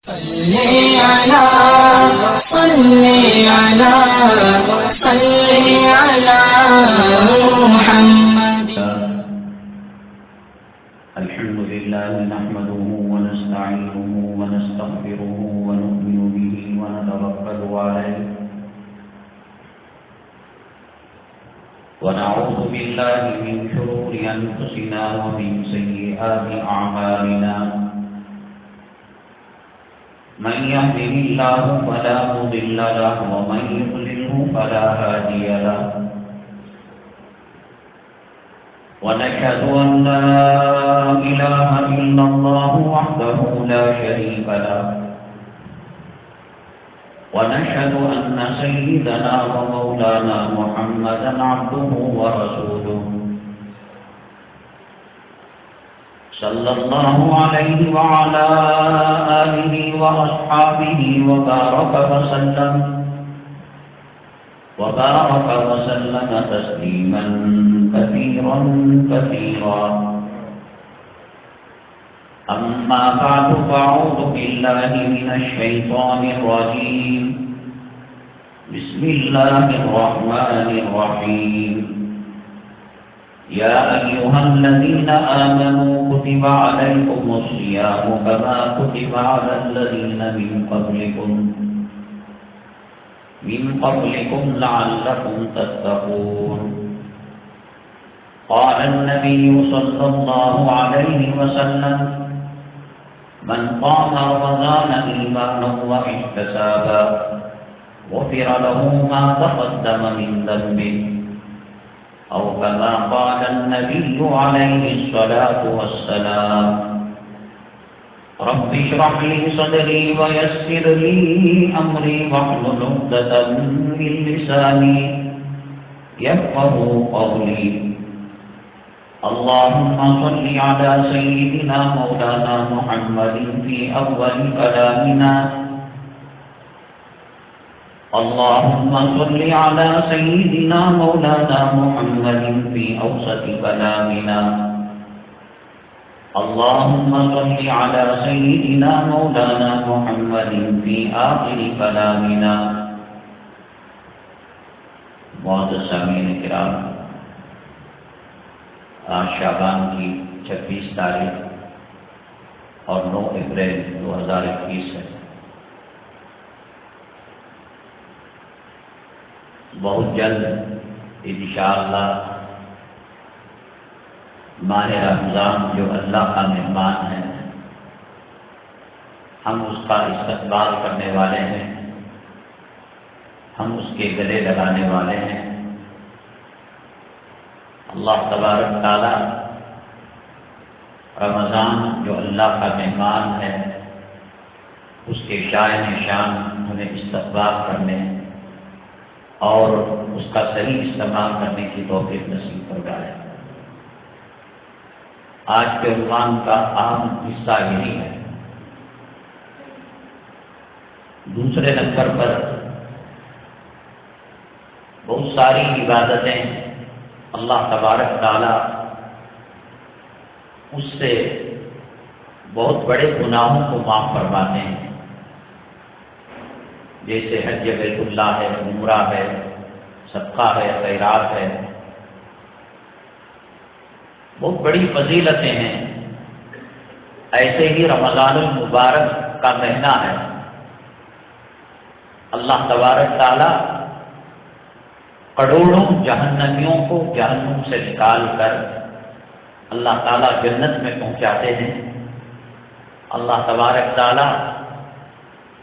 صلی علی محمد. الحمد لله نحمده ونستعينه ونستغفره ونؤمن به ونتوكل عليه ونعوذ بالله من شرور أنفسنا ومن سيئات أعمالنا. من يهده الله فلا مضل له ومن يضلله فلا هادي له. ونشهد أن لا إله إلا الله وحده لا شريك له. ونشهد أن سيدنا ومولانا محمدا عبده ورسوله صلى الله عليه وعلى آله وأصحابه وبارك وسلم تسليما كثيرا كثيرا. أما بعد فأعوذ بالله من الشيطان الرجيم. بسم الله الرحمن الرحيم. يا أيها الذين آمنوا كتب عليكم الصيام كما كتب على الذين من قبلكم لعلكم تتقون. قال النبي صلى الله عليه وسلم: من قام رمضان إيمانا واحتسابا غفر له ما تقدم من ذنبه، أو كما قال النبي عليه الصلاة والسلام: رب اشرح لي صدري ويسر لي أمري واحلل عقدة من لساني يفقهوا قولي. اللهم صل على سيدنا مولانا محمد في أول كلامنا. اللهم صل على سيدنا مولانا محمد في أوسط كلامنا. اللهم صل على سيدنا مولانا محمد في آخر كلامنا. معزز سامعین کرام، آج شعبان کی 26 تاریخ اور 9 اپریل 2021 ہے. بہت جلد انشاءاللہ ماہ رمضان جو اللہ کا مہمان ہے، ہم اس کا استقبال کرنے والے ہیں، ہم اس کے گلے لگانے والے ہیں. اللہ تبارک تعالی رمضان جو اللہ کا مہمان ہے اس کے شائن شان ہمیں استقبال کرنے اور اس کا صحیح استعمال کرنے کی توفیق نصیب فرمائے. آج کے عنوان کا اہم حصہ یہی ہے. دوسرے نمبر پر بہت ساری عبادتیں اللہ تبارک تعالی اس سے بہت بڑے گناہوں کو معاف فرماتے ہیں، جیسے حج بیت اللہ ہے، عمرہ ہے، صدقہ ہے، خیرات ہے. بہت بڑی فضیلتیں ہیں. ایسے ہی رمضان المبارک کا مہینہ ہے. اللہ تبارک تعالی کروڑوں جہنمیوں کو جہنم سے نکال کر اللہ تعالیٰ جنت میں پہنچاتے ہیں. اللہ تبارک تعالیٰ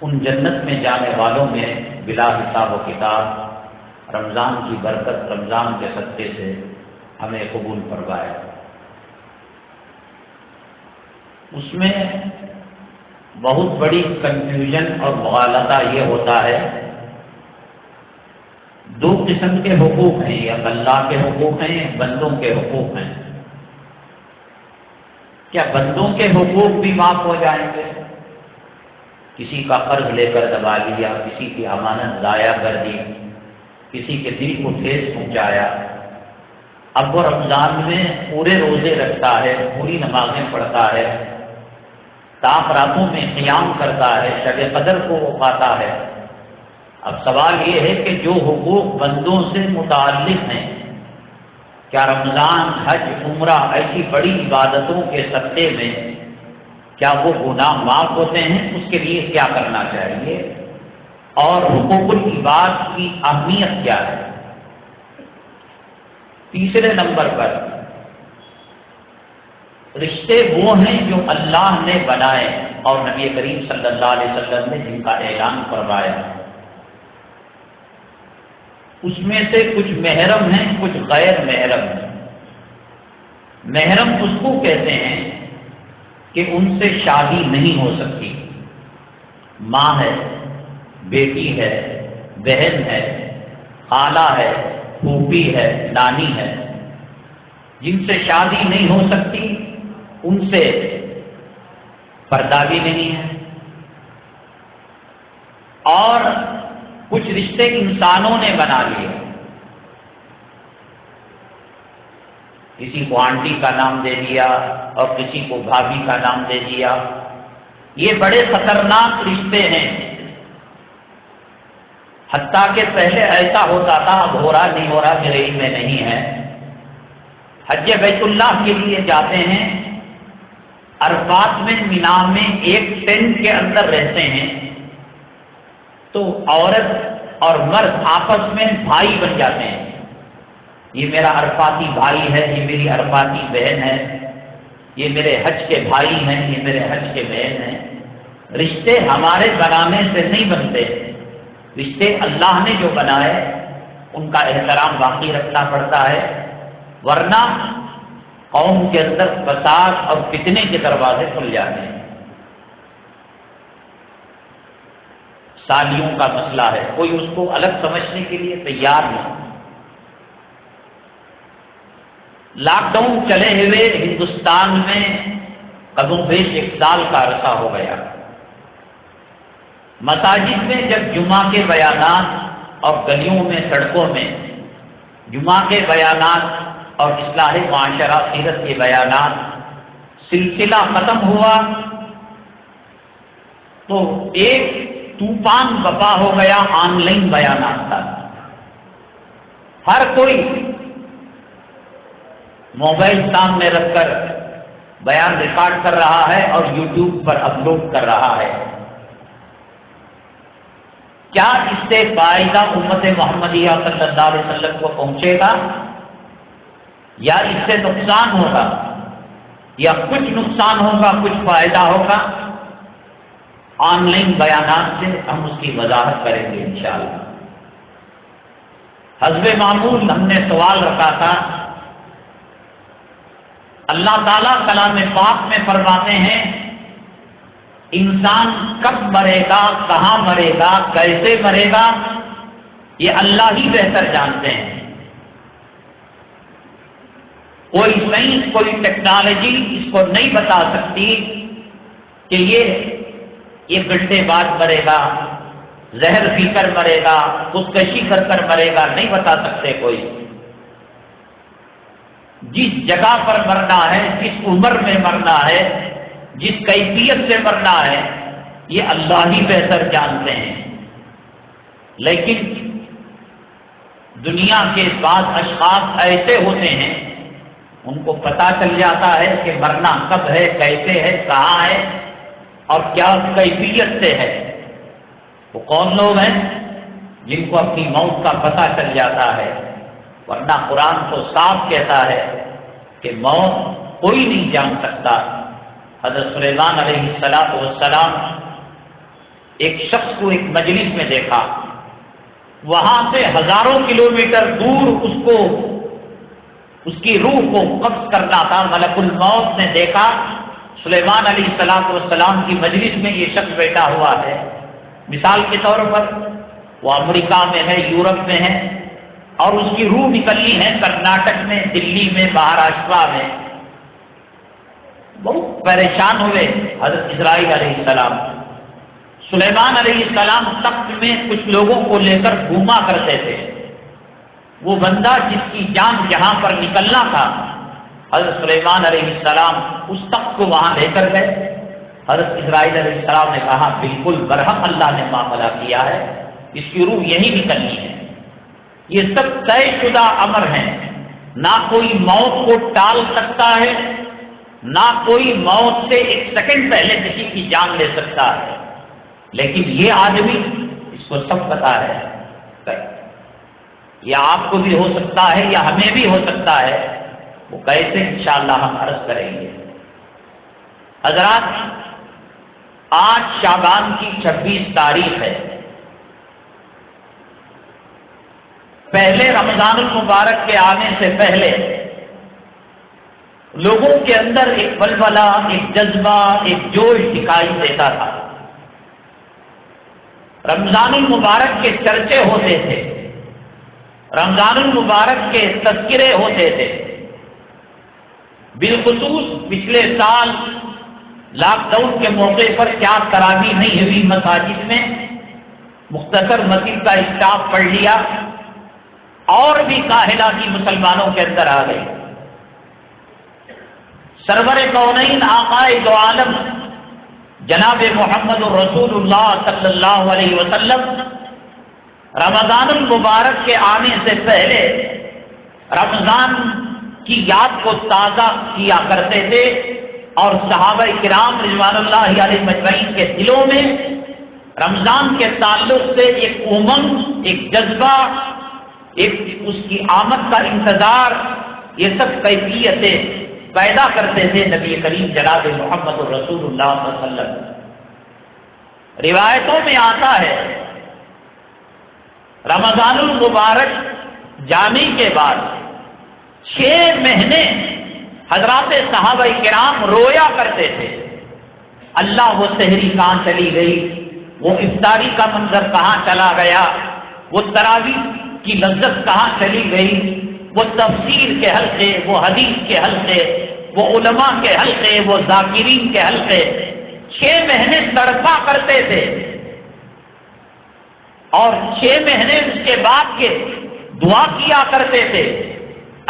ان جنت میں جانے والوں میں بلا حساب و کتاب رمضان کی برکت، رمضان کے صدقے سے ہمیں قبول فرمائے. اس میں بہت بڑی کنفیوژن اور مغالطہ یہ ہوتا ہے. دو قسم کے حقوق ہیں، یا اللہ کے حقوق ہیں یا بندوں کے حقوق ہیں. کیا بندوں کے حقوق بھی معاف ہو جائیں گے؟ کسی کا قرض لے کر دبا لیا، کسی کی امانت ضائع کر دی، کسی کے دل کو ٹھیس پہنچایا. اب وہ رمضان میں پورے روزے رکھتا ہے، پوری نمازیں پڑھتا ہے، طاق راتوں میں قیام کرتا ہے، شب قدر کو وہ پاتا ہے۔ اب سوال یہ ہے کہ جو حقوق بندوں سے متعلق ہیں، کیا رمضان، حج، عمرہ ایسی بڑی عبادتوں کے صدقے میں کیا وہ گناہ معاف ہوتے ہیں؟ اس کے لیے کیا کرنا چاہیے اور حقوق العباد کی اہمیت کیا ہے؟ تیسرے نمبر پر رشتے وہ ہیں جو اللہ نے بنائے اور نبی کریم صلی اللہ علیہ وسلم نے جن کا اعلان فرمایا۔ اس میں سے کچھ محرم ہیں، کچھ غیر محرم ہیں۔ محرم اس کو کہتے ہیں کہ ان سے شادی نہیں ہو سکتی، ماں ہے، بیٹی ہے، بہن ہے، خالہ ہے، پھوپھی ہے، نانی ہے، جن سے شادی نہیں ہو سکتی، ان سے پردہ بھی نہیں ہے۔ اور کچھ رشتے انسانوں نے بنا لیے، کسی کو آنٹی کا نام دے دیا اور کسی کو بھابھی کا نام دے دیا۔ یہ بڑے خطرناک رشتے ہیں، حتیٰ کہ پہلے ایسا ہوتا تھا، اب ہو رہا نہیں ہو رہا میرے علم میں نہیں ہے۔ حج بیت اللہ کے لیے جاتے ہیں، عرفات میں مینا میں ایک ٹینٹ کے اندر رہتے ہیں، تو عورت اور مرد آپس میں بھائی بن جاتے ہیں۔ یہ میرا عرفاتی بھائی ہے، یہ میری عرفاتی بہن ہے، یہ میرے حج کے بھائی ہیں، یہ میرے حج کے بہن ہیں۔ رشتے ہمارے بنانے سے نہیں بنتے، رشتے اللہ نے جو بنائے ان کا احترام باقی رکھنا پڑتا ہے، ورنہ قوم کے اندر فساد اور فتنے کے دروازے کھل جاتے ہیں۔ سالیوں کا مسئلہ ہے، کوئی اس کو الگ سمجھنے کے لیے تیار نہیں۔ لاک ڈاؤن چلے ہوئے ہندوستان میں کم و بیش 1 سال کا عرصہ ہو گیا۔ مساجد میں جب جمعہ کے بیانات اور گلیوں میں، سڑکوں میں جمعہ کے بیانات اور اصلاح معاشرہ سیرت کے بیانات سلسلہ ختم ہوا تو ایک طوفان بپا ہو گیا آن لائن بیانات کا۔ ہر کوئی موبائل سامنے رکھ کر بیان ریکارڈ کر رہا ہے اور یوٹیوب پر اپلوڈ کر رہا ہے۔ کیا اس سے فائدہ امت محمدیہ صلی اللہ علیہ وسلم کو پہنچے گا یا اس سے نقصان ہوگا، یا کچھ نقصان ہوگا کچھ فائدہ ہوگا؟ آن لائن بیانات سے ہم اس کی وضاحت کریں گے انشاءاللہ۔ حسب معمول ہم نے سوال رکھا تھا، اللہ تعالیٰ کلام پاک میں فرماتے ہیں انسان کب مرے گا، کہاں مرے گا، کیسے مرے گا، یہ اللہ ہی بہتر جانتے ہیں۔ کوئی سائنس، کوئی ٹیکنالوجی اس کو نہیں بتا سکتی کہ یہ گھنٹے بعد مرے گا، زہر پی کر مرے گا، خودکشی کر کر مرے گا، نہیں بتا سکتے کوئی۔ جس جگہ پر مرنا ہے، جس عمر میں مرنا ہے، جس کیفیت سے مرنا ہے، یہ اللہ ہی بہتر جانتے ہیں۔ لیکن دنیا کے بعض اشخاص ایسے ہوتے ہیں، ان کو پتہ چل جاتا ہے کہ مرنا کب ہے، کیسے ہے، کہاں ہے اور کیا کیفیت سے ہے۔ وہ کون لوگ ہیں جن کو اپنی موت کا پتہ چل جاتا ہے؟ ورنہ قرآن تو صاف کہتا ہے کہ موت کوئی نہیں جان سکتا۔ حضرت سلیمان علیہ السلام ایک شخص کو ایک مجلس میں دیکھا، وہاں سے ہزاروں کلومیٹر دور اس کی روح کو قبض کرنا تھا۔ ملک الموت نے دیکھا سلیمان علیہ السلام کی مجلس میں یہ شخص بیٹھا ہوا ہے۔ مثال کے طور پر وہ امریکہ میں ہے، یورپ میں ہے، اور اس کی روح نکلنی ہے کرناٹک میں، دلی میں، مہاراشٹرا میں۔ بہت پریشان ہوئے حضرت اسرائیل علیہ السلام۔ سلیمان علیہ السلام تخت میں کچھ لوگوں کو لے کر گھوما کرتے تھے۔ وہ بندہ جس کی جان جہاں پر نکلنا تھا، حضرت سلیمان علیہ السلام اس تخت کو وہاں لے کر گئے، حضرت اسرائیل علیہ السلام نے کہا بالکل برحق اللہ نے معاملہ کیا ہے، اس کی روح یہی نکلنی ہے۔ یہ سب طے شدہ امر ہیں، نہ کوئی موت کو ٹال سکتا ہے، نہ کوئی موت سے ایک سیکنڈ پہلے کسی کی جان لے سکتا ہے، لیکن یہ آدمی اس کو سب پتا ہے، یا آپ کو بھی ہو سکتا ہے یا ہمیں بھی ہو سکتا ہے، وہ کیسے انشاءاللہ ہم عرض کریں گے۔ حضرات، آج شعبان کی 26 تاریخ ہے، پہلے رمضان المبارک کے آنے سے پہلے لوگوں کے اندر ایک ولولہ، ایک جذبہ، ایک جوش دکھائی دیتا تھا۔ رمضان المبارک کے چرچے ہوتے تھے، رمضان المبارک کے تذکرے ہوتے تھے۔ بالخصوص پچھلے سال لاک ڈاؤن کے موقع پر کیا تراویح نہیں ہوئی مساجد میں، مختصر مسجد کا اسٹاف پڑھ لیا اور بھی کاہلہ کی مسلمانوں کے اندر آ گئی۔ سرور کونین آقائے دو عالم جناب محمد رسول اللہ صلی اللہ علیہ وسلم رمضان المبارک کے آنے سے پہلے رمضان کی یاد کو تازہ کیا کرتے تھے، اور صحابہ کرام رضوان اللہ علیہ مجمعین کے دلوں میں رمضان کے تعلق سے ایک امنگ، ایک جذبہ، ایک اس کی آمد کا انتظار، یہ سب کیفیتیں پیدا کرتے تھے نبی کریم جناب محمد رسول اللہ صلی اللہ علیہ وسلم۔ روایتوں میں آتا ہے رمضان المبارک جانے کے بعد 6 مہینے حضرات صحابہ کرام رویا کرتے تھے، اللہ وہ سحری کہاں چلی گئی، وہ افطاری کا منظر کہاں چلا گیا، وہ تراویح کی لذت کہاں چلی گئی، وہ تفسیر کے حلقے، وہ حدیث کے حلقے، وہ علماء کے حلقے، وہ ذاکرین کے حلقے 6 مہینے تڑپا کرتے تھے، اور 6 مہینے اس کے بعد کے دعا کیا کرتے تھے،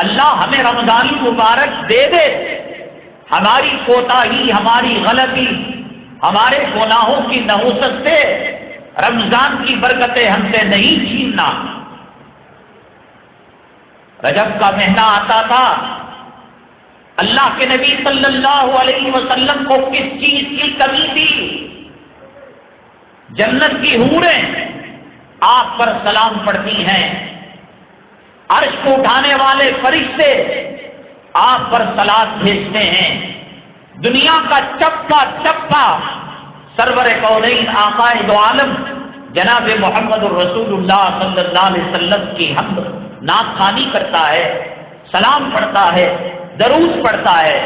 اللہ ہمیں رمضان المبارک دے دے، ہماری کوتاہی، ہماری غلطی، ہمارے گناہوں کی نحوست سے رمضان کی برکتیں ہم سے نہیں چھیننا۔ رجب کا مہینہ آتا تھا، اللہ کے نبی صلی اللہ علیہ وسلم کو کس چیز کی کمی تھی؟ جنت کی حوریں آپ پر سلام پڑھتی ہیں، عرش کو اٹھانے والے فرشتے آپ پر صلات بھیجتے ہیں، دنیا کا چپا چپا سرور کونین آقائے دو عالم جناب محمد الرسول اللہ صلی اللہ علیہ وسلم کی حمد نعت خوانی کرتا ہے، سلام پڑھتا ہے، درود پڑھتا ہے۔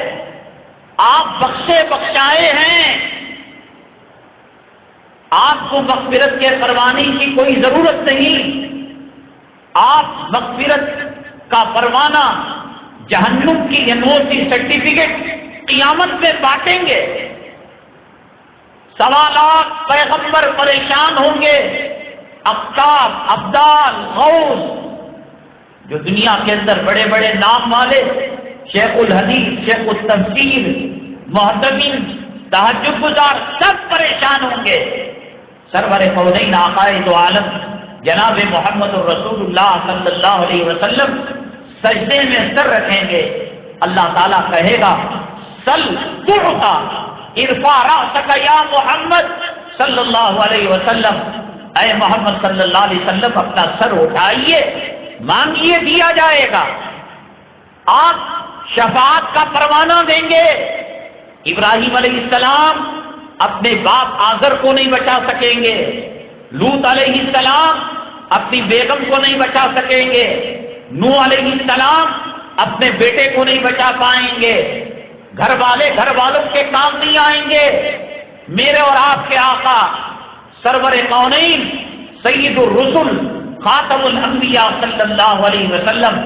آپ بخشے بخشائے ہیں، آپ کو مغفرت کے پروانے کی کوئی ضرورت نہیں، آپ مغفرت کا پروانہ، جہنم کی یونیورسٹی سرٹیفکیٹ قیامت میں بانٹیں گے۔ 1.25 لاکھ پیغمبر پریشان ہوں گے، اقطاب، ابدال، غوث، جو دنیا کے اندر بڑے بڑے نام والے شیخ الحدیث، شیخ التفسیر، محتمین، تہجد گزار سب پریشان ہوں گے۔ سرور کونین آقائے دو عالم جناب محمد الرسول اللہ صلی اللہ علیہ وسلم سجدے میں سر رکھیں گے، اللہ تعالیٰ کہے گا سل تعطا ارفع رأسک یا محمد صلی اللہ علیہ وسلم، اے محمد صلی اللہ علیہ وسلم اپنا سر اٹھائیے، مانگیے دیا جائے گا۔ آپ شفاعت کا پروانہ دیں گے۔ ابراہیم علیہ السلام اپنے باپ آزر کو نہیں بچا سکیں گے، لوط علیہ السلام اپنی بیگم کو نہیں بچا سکیں گے، نوح علیہ السلام اپنے بیٹے کو نہیں بچا پائیں گے، گھر والوں کے کام نہیں آئیں گے۔ میرے اور آپ کے آقا سرور کونین سید الرسل خاتم الانبیاء صلی اللہ علیہ وسلم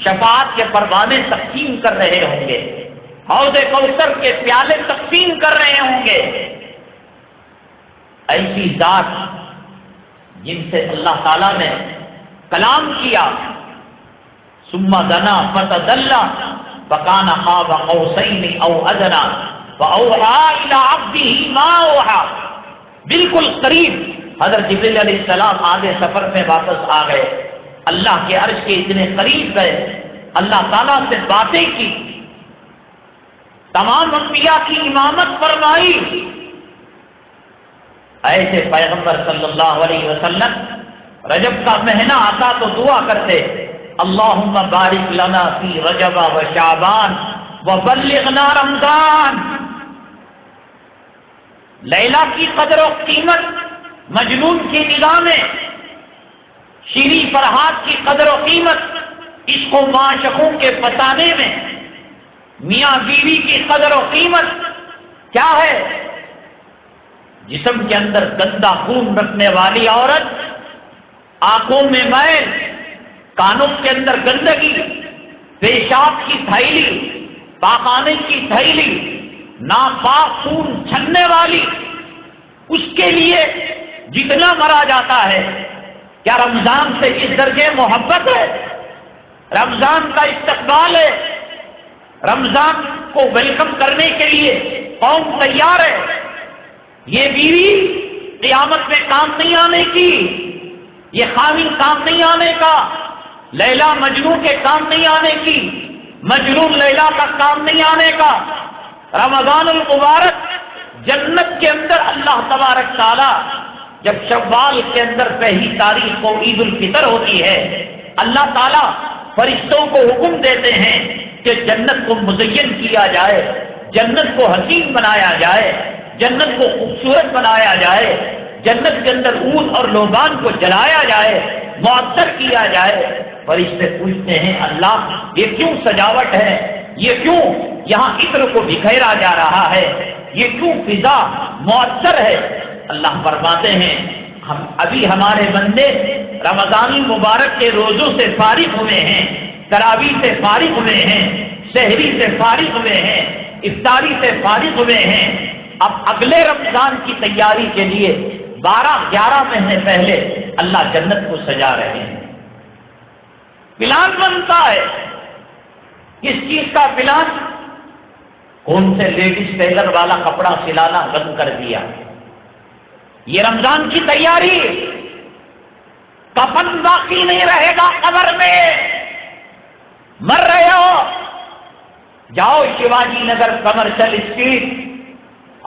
شفاعت کے پروانے تقسیم کر رہے ہوں گے، حوض کوثر کے پیالے تقسیم کر رہے ہوں گے۔ ایسی ذات جن سے اللہ تعالیٰ نے کلام کیا، ثم دنا فتدلی فکان قاب قوسین او ادنی، وَأَوْحَىٰ إِلَىٰ عَبْدِهِ مَا أَوْحَىٰ. بالکل قریب حضرت جبریل علیہ السلام آگے سفر میں واپس آ گئے، اللہ کے عرش کے اتنے قریب گئے، اللہ تعالیٰ سے باتیں کی، تمام انبیاء کی امامت فرمائی. ایسے پیغمبر صلی اللہ علیہ وسلم رجب کا مہینہ آتا تو دعا کرتے، اللہم بارک لنا فی رجب و شعبان وبلغنا رمضان. لیلا کی قدر و قیمت مجنون کی نگاہ میں، شیریں فرحات کی قدر و قیمت عشق و معشوقوں کے بتانے میں، میاں بیوی کی قدر و قیمت کیا ہے؟ جسم کے اندر گندا خون رکھنے والی عورت، آنکھوں میں میل، کانوں کے اندر گندگی، پیشاب کی تھیلی، پاخانے کی تھیلی، ناپاک خون چھننے والی، اس کے لیے جتنا مرا جاتا ہے، کیا رمضان سے اس درجے محبت ہے؟ رمضان کا استقبال ہے، رمضان کو ویلکم کرنے کے لیے قوم تیار ہے. یہ بیوی قیامت میں کام نہیں آنے کی، یہ خاوند کام نہیں آنے کا، لیلا مجنون کے کام نہیں آنے کی، مجنون لیلا کا کام نہیں آنے کا. رمضان المبارک جنت کے اندر اللہ تبارک تعالی جب شوال کے اندر پہلی تاریخ کو عید الفطر ہوتی ہے، اللہ تعالی فرشتوں کو حکم دیتے ہیں کہ جنت کو مزین کیا جائے، جنت کو حسین بنایا جائے، جنت کو خوبصورت بنایا جائے، جنت کے اندر اود اور لوبان کو جلایا جائے، معطر کیا جائے. فرشتے پوچھتے ہیں اللہ یہ کیوں سجاوٹ ہے، یہ کیوں یہاں عطر کو بکھیرا جا رہا ہے، یہ کیوں فضا معطر ہے؟ اللہ فرماتے ہیں ہم ابھی ہمارے بندے رمضان المبارک کے روزوں سے فارغ ہوئے ہیں، تراویح سے فارغ ہوئے ہیں، سحری سے فارغ ہوئے ہیں، افطاری سے فارغ ہوئے ہیں. اب اگلے رمضان کی تیاری کے لیے 12-11 مہینے پہلے اللہ جنت کو سجا رہے ہیں. پلان بنتا ہے. کس چیز کا پلان؟ کون سے لیڈیز ٹیلر والا کپڑا سلانا بند کر دیا، یہ رمضان کی تیاری. کفن باقی نہیں رہے گا قبر میں، مر رہے ہو جاؤ شیواجی نگر کمرشل اسٹریٹ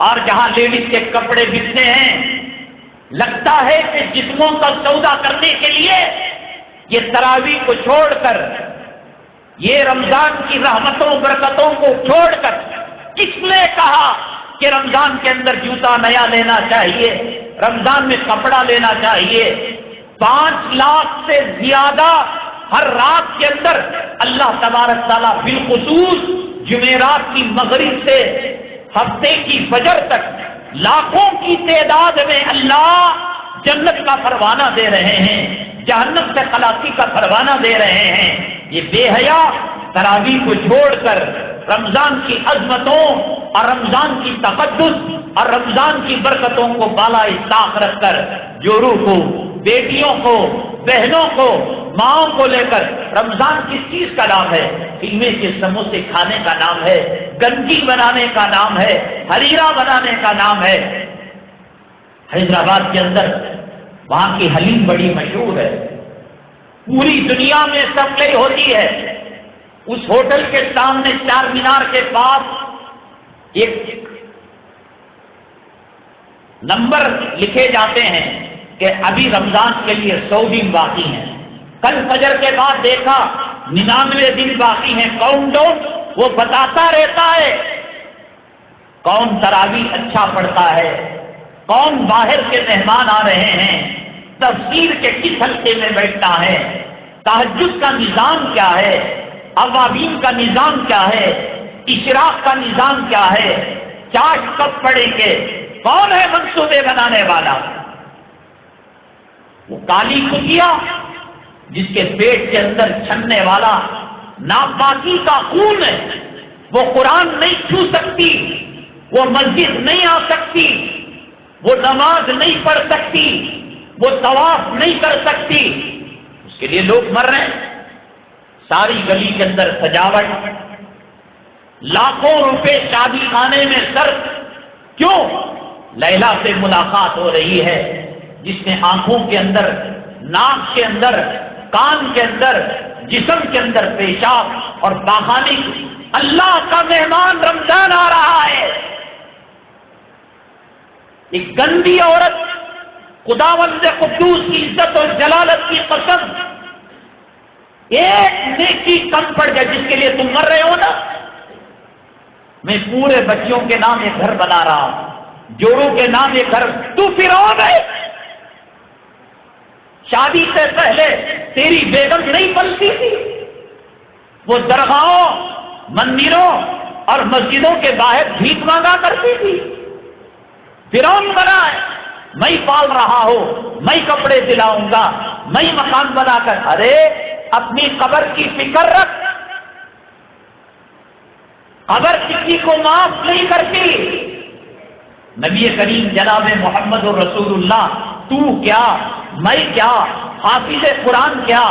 اور جہاں لیڈیز کے کپڑے بکتے ہیں، لگتا ہے کہ جسموں کا سودا کرنے کے لیے یہ تراویح کو چھوڑ کر، یہ رمضان کی رحمتوں برکتوں کو چھوڑ کر، کس نے کہا کہ رمضان کے اندر جوتا نیا لینا چاہیے، رمضان میں کپڑا لینا چاہیے؟ 5 لاکھ سے زیادہ ہر رات کے اندر اللہ تبارک تعالیٰ بالخصوص جمعرات کی مغرب سے ہفتے کی فجر تک لاکھوں کی تعداد میں اللہ جنت کا پروانہ دے رہے ہیں، جہنم سے خلاصی کا پروانہ دے رہے ہیں. یہ بے حیا تراویح کو چھوڑ کر رمضان کی عظمتوں اور رمضان کی تقدس اور رمضان کی برکتوں کو بالائے طاق رکھ کر جوروں کو، بیٹیوں کو، بہنوں کو، ماؤں کو لے کر رمضان کس چیز کا نام ہے؟ قیمے کے سموسے کھانے کا نام ہے، گنجی بنانے کا نام ہے، حریرہ بنانے کا نام ہے. حیدرآباد کے اندر وہاں کی حلیم بڑی مشہور ہے، پوری دنیا میں سپلائی ہوتی ہے. اس ہوٹل کے سامنے چار مینار کے پاس ایک نمبر لکھے جاتے ہیں کہ ابھی رمضان کے لیے 100 دن باقی ہیں. کل فجر کے بعد دیکھا 99 دن باقی ہیں. کاؤنٹ ڈاؤن وہ بتاتا رہتا ہے. کون تراویح اچھا پڑھتا ہے، کون باہر کے مہمان آ رہے ہیں، تفسیر کے کس حلقے میں بیٹھتا ہے، تہجد کا نظام کیا ہے، اوابین کا نظام کیا ہے، اشراق کا نظام کیا ہے، چاٹ کب پڑیں گے، کون ہے منصوبے بنانے والا؟ وہ کالی کتیا جس کے پیٹ کے اندر چھننے والا ناپاکی کا خون ہے، وہ قرآن نہیں چھو سکتی، وہ مسجد نہیں آ سکتی، وہ نماز نہیں پڑھ سکتی، وہ طواف نہیں کر سکتی. اس کے لیے لوگ مر رہے ہیں. ساری گلی کے اندر سجاوٹ، لاکھوں روپے شادی خانے میں صرف کیوں؟ لیلا سے ملاقات ہو رہی ہے، جس نے آنکھوں کے اندر، ناک کے اندر، کان کے اندر، جسم کے اندر پیشاب اور پاخانے کی۔ اللہ کا مہمان رمضان آ رہا ہے، ایک گندی عورت، خداوند قدوس کی عزت اور جلالت کی قسم، ایک نیکی کم پڑ جائے جس کے لیے تم مر رہے ہو نا۔ میں پورے بچوں کے نام ایک گھر بنا رہا ہوں، جوڑوں کے نام ایک گھر، تو فرعون ہے۔ شادی سے پہلے تیری بیگم نہیں بنتی تھی، وہ درگاہوں، مندروں اور مسجدوں کے باہر بھیک مانگا کرتی تھی۔ فرعون بنا ہے، میں پال رہا ہوں، میں کپڑے دلاؤں گا، میں مکان بنا کر۔ ارے اپنی قبر کی فکر رکھ، قبر کسی کو معاف نہیں کرتی۔ نبی کریم جناب محمد رسول اللہ، تو کیا، میں کیا، حافظ قرآن کیا،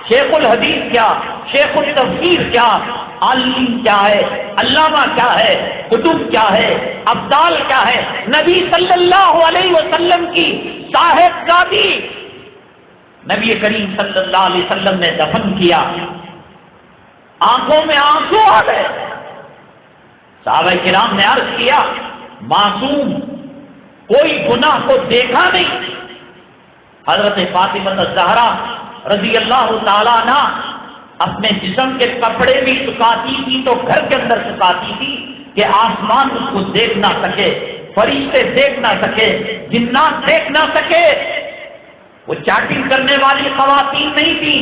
شیخ الحدیث کیا، شیخ التفسیر کیا، عالم کیا ہے، علامہ کیا ہے، کتب کیا ہے، ابدال کیا ہے، نبی صلی اللہ علیہ وسلم کی صاحب زادی نبی کریم صلی اللہ علیہ وسلم نے دفن کیا، آنکھوں میں آنسو آ گئے۔ صحابہ کرام نے عرض کیا، معصوم کوئی گناہ کو دیکھا نہیں۔ حضرت فاطمہ الزہرا رضی اللہ تعالیٰ عنہ اپنے جسم کے کپڑے بھی سکھاتی تھی تو گھر کے اندر سکھاتی تھی کہ آسمان اس کو دیکھ نہ سکے، فرشتے دیکھ نہ سکے، جنات دیکھ نہ سکے۔ وہ چاٹنگ کرنے والی خواتین نہیں تھی،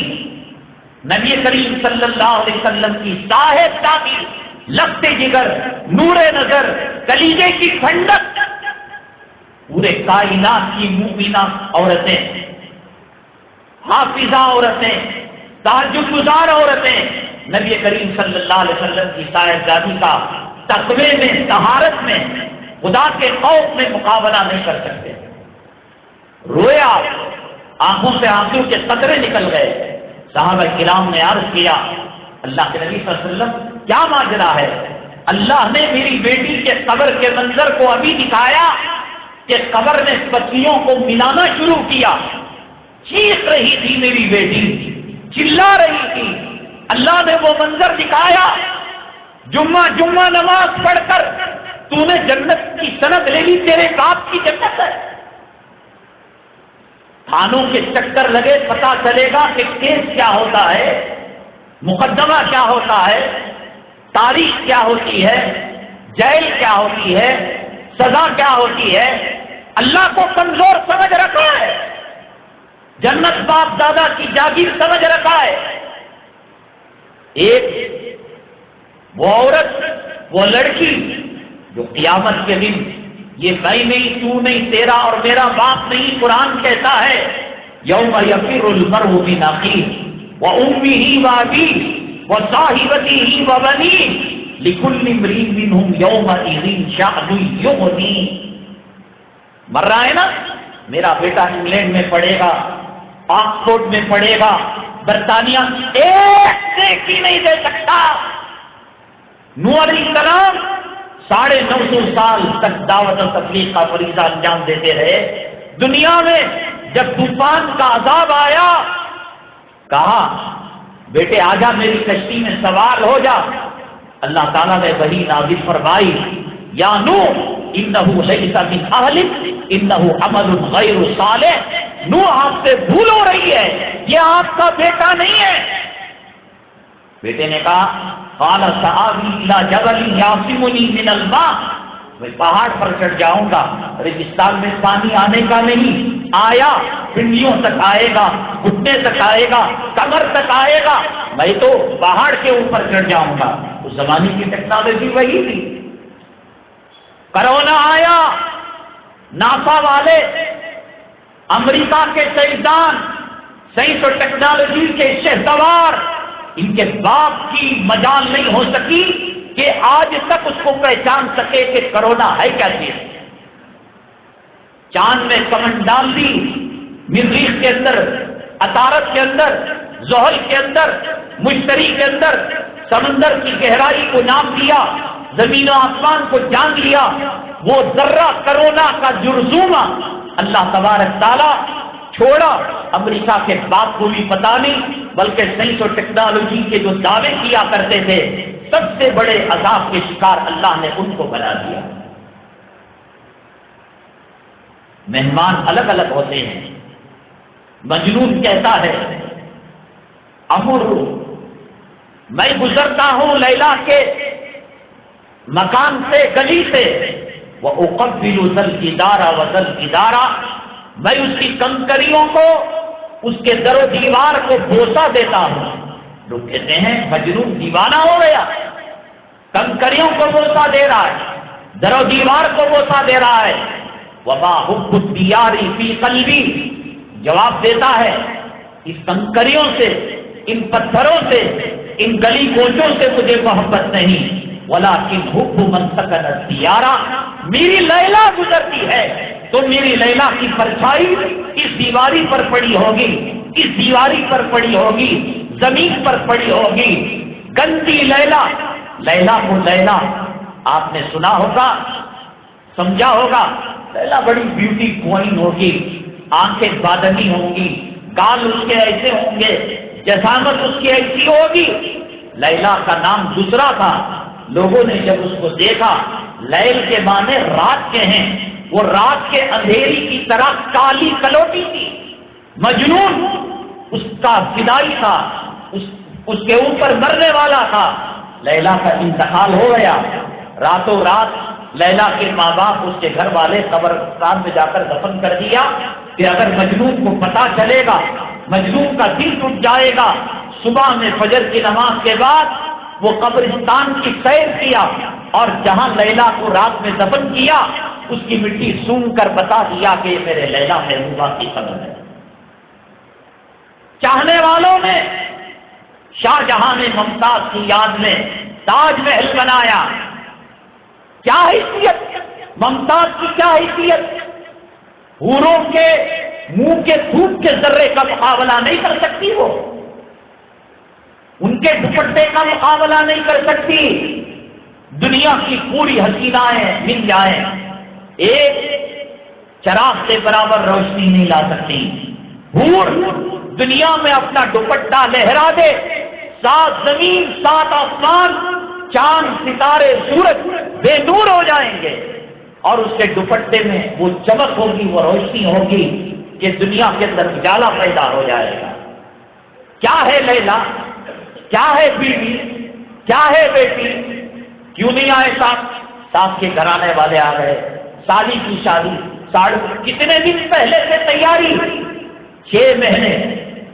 نبی کریم صلی اللہ علیہ وسلم کی صاحب زادی، لگتے جگر، نور نظر، کلیجے کی ٹھنڈک، پورے کائنات کی مومنہ عورتیں، حافظہ عورتیں، تہجد گزار عورتیں نبی کریم صلی اللہ علیہ وسلم کی صاحب زادی کا تقوی میں، طہارت میں، خدا کے خوف میں مقابلہ نہیں کر سکتے۔ رویا، آنکھوں سے آنسو کے قطرے نکل گئے۔ صحابہ کرام نے عرض کیا، اللہ کے نبی صلی اللہ علیہ وسلم کیا ماجرا ہے؟ اللہ نے میری بیٹی کے قبر کے منظر کو ابھی دکھایا کہ قبر نے پتلیوں کو ملانا شروع کیا، چیخ رہی تھی میری بیٹی، چلا رہی تھی، اللہ نے وہ منظر دکھایا۔ جمعہ نماز پڑھ کر تو نے جنت کی سند لے لی، تیرے باپ کی جنت ہے۔ تھانوں کے چکر لگے، پتا چلے گا کہ کیس کیا ہوتا ہے، مقدمہ کیا ہوتا ہے، تاریخ کیا ہوتی ہے، جیل کیا ہوتی ہے، سزا کیا ہوتی ہے۔ اللہ کو کمزور سمجھ رکھا ہے، جنت باپ دادا کی جاگیر سمجھ رکھا ہے۔ ایک وہ عورت، وہ لڑکی جو قیامت کے دن، یہ میں نہیں، تو نہیں، تیرا اور میرا باپ نہیں، قرآن کہتا ہے یوم یفر المرء من اخیہ وامہ وابیہ وصاحبتہ وبنیہ لکل امرئ منہم یومئذ شأن یغنیہ۔ مر رہا ہے نا، میرا بیٹا انگلینڈ میں پڑھے گا، آکسفورڈ میں پڑھے گا، برطانیہ، ایک نیکی نہیں دے سکتا۔ نوح علیہ السلام 950 سال تک دعوت و تبلیغ کا فریضہ انجام دیتے رہے۔ دنیا میں جب طوفان کا عذاب آیا، کہا بیٹے آجا میری کشتی میں سوار ہو جا۔ اللہ تعالیٰ نے وحی نازل فرمائی، یا نوح انہ لیس من اہلک انہ عمل غیر صالح۔ نوح آپ سے بھول ہو رہی ہے، یہ آپ کا بیٹا نہیں ہے۔ بیٹے نے کہا قال سآوی الی جبل یعصمنی من الماء، میں پہاڑ پر چڑھ جاؤں گا، ریگستان میں پانی آنے کا نہیں، آیا پنڈلیوں تک آئے گا، گھٹنے تک آئے گا، کمر تک آئے گا، میں تو پہاڑ کے اوپر چڑھ جاؤں گا۔ اس زمانے کی ٹیکنالوجی وہی تھی۔ کرونا آیا، ناسا والے، امریکہ کے سائنسدان، سائنس اور ٹیکنالوجی کے شہسوار، ان کے باپ کی مجال نہیں ہو سکی کہ آج تک اس کو پہچان سکے کہ کرونا ہے کیا چیز۔ چاند میں کمن ڈال دی، مریخ کے اندر، عطارد کے اندر، زحل کے اندر، مشتری کے اندر، سمندر کی گہرائی کو ناپ لیا، زمین و آسمان کو جان لیا، وہ ذرہ کرونا کا جرذومہ اللہ تبارک تعالیٰ چھوڑا۔ امریکہ کے باپ کو بھی پتا نہیں، بلکہ سائنس اور ٹیکنالوجی کے جو دعوے کیا کرتے تھے، سب سے بڑے عذاب کے شکار اللہ نے ان کو بنا دیا۔ مہمان الگ الگ ہوتے ہیں۔ مجنون کہتا ہے امر، میں گزرتا ہوں لیلا کے مکان سے، گلی سے، وَأُقَبِّلُ ذَا الْجِدَارَ وَذَا الْجِدَارَ، میں اس کی کنکریوں کو، اس کے در و دیوار کو بوسہ دیتا ہوں۔ لوگ کہتے ہیں مجنون دیوانہ ہو گیا، کنکریوں کو بوسہ دے رہا ہے، در و دیوار کو بوسہ دے رہا ہے۔ وَمَا حُبُّ الدِّيَارِ فِي قَلْبِي، جواب دیتا ہے اس کنکریوں سے، ان پتھروں سے، ان گلی کوچوں سے مجھے محبت نہیں، ولیکن حب من سکن الدیار، میری لیلا گزرتی ہے تو میری لیلا کی پرچھائی اس دیواری پر پڑی ہوگی، اس دیواری پر پڑی ہوگی، زمین پر پڑی ہوگی۔ گندی لیلا، لیلا کو لیلا آپ نے سنا ہوگا، سمجھا ہوگا، لیلا بڑی بیوٹی کوئین ہوگی، آنکھیں بادنی ہوں گی، گال اس کے ایسے ہوں گے، جسامت اس کی ایسی ہوگی۔ لیلا کا نام دوسرا تھا۔ لوگوں نے جب اس کو دیکھا، لیل کے معنی رات کے ہیں، وہ رات کے اندھیری کی طرح کالی کلوٹی تھی۔ مجنون اس کا فدائی تھا، اس کے اوپر مرنے والا تھا۔ لیلا کا انتقال ہو گیا، راتوں رات لیلا کے ماں باپ، اس کے گھر والے قبرستان میں جا کر دفن کر دیا کہ اگر مجنون کو پتہ چلے گا، مجنون کا دل ٹوٹ جائے گا۔ صبح میں فجر کی نماز کے بعد وہ قبرستان کی سیر کیا اور جہاں لیلا کو رات میں دفن کیا، اس کی مٹی سونگ کر بتا دیا کہ یہ میرے لیلا محبوبہ کی قبر ہے۔ چاہنے والوں نے شاہجہاں نے ممتاز کی یاد میں تاج محل بنایا۔ کیا حیثیت ممتاز کی، کیا حیثیت! حوروں کے منہ کے تھوک کے ذرے کا مقابلہ نہیں کر سکتی، وہ ان کے دوپٹے کا مقابلہ نہیں کر سکتی۔ دنیا کی پوری حسینائیں مل جائیں، ایک چراغ سے برابر روشنی نہیں لا سکتی۔ حور دنیا میں اپنا دوپٹہ لہرا دے، سات زمین سات آسمان، چاند ستارے سورج بے نور ہو جائیں گے، اور اس کے دوپٹے میں وہ چمک ہوگی، وہ روشنی ہوگی کہ دنیا کے اندر اجالا پیدا ہو جائے گا۔ کیا ہے لیلا، کیا ہے بیوی، کیا ہے بیٹی؟ کیوں نہیں آئے صاحب کے گھرانے والے آ گئے، شادی کی شادی، کتنے دن پہلے سے تیاری، 6 مہینے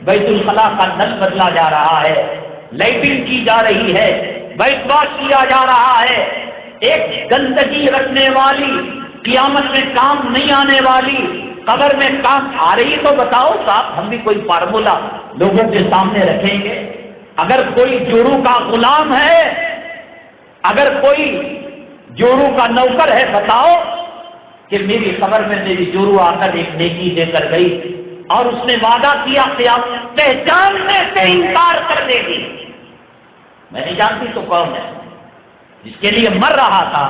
بیت الخلا کا نل بدلا جا رہا ہے، لائٹنگ کی جا رہی ہے، وائٹ واش کیا جا رہا ہے۔ ایک گندگی رکھنے والی، قیامت میں کام نہیں آنے والی، قبر میں کام آ رہی تو بتاؤ صاحب، ہم بھی کوئی فارمولا لوگوں کے سامنے رکھیں گے۔ اگر کوئی جورو کا غلام ہے، اگر کوئی جورو کا نوکر ہے، بتاؤ کہ میری قبر میں میری جورو آ کر ایک نیکی دے کر گئی اور اس نے وعدہ کیا کہ آپ پہچاننے سے انکار کر دے گی۔ میں نہیں جانتی تو کون ہے، جس کے لیے مر رہا تھا،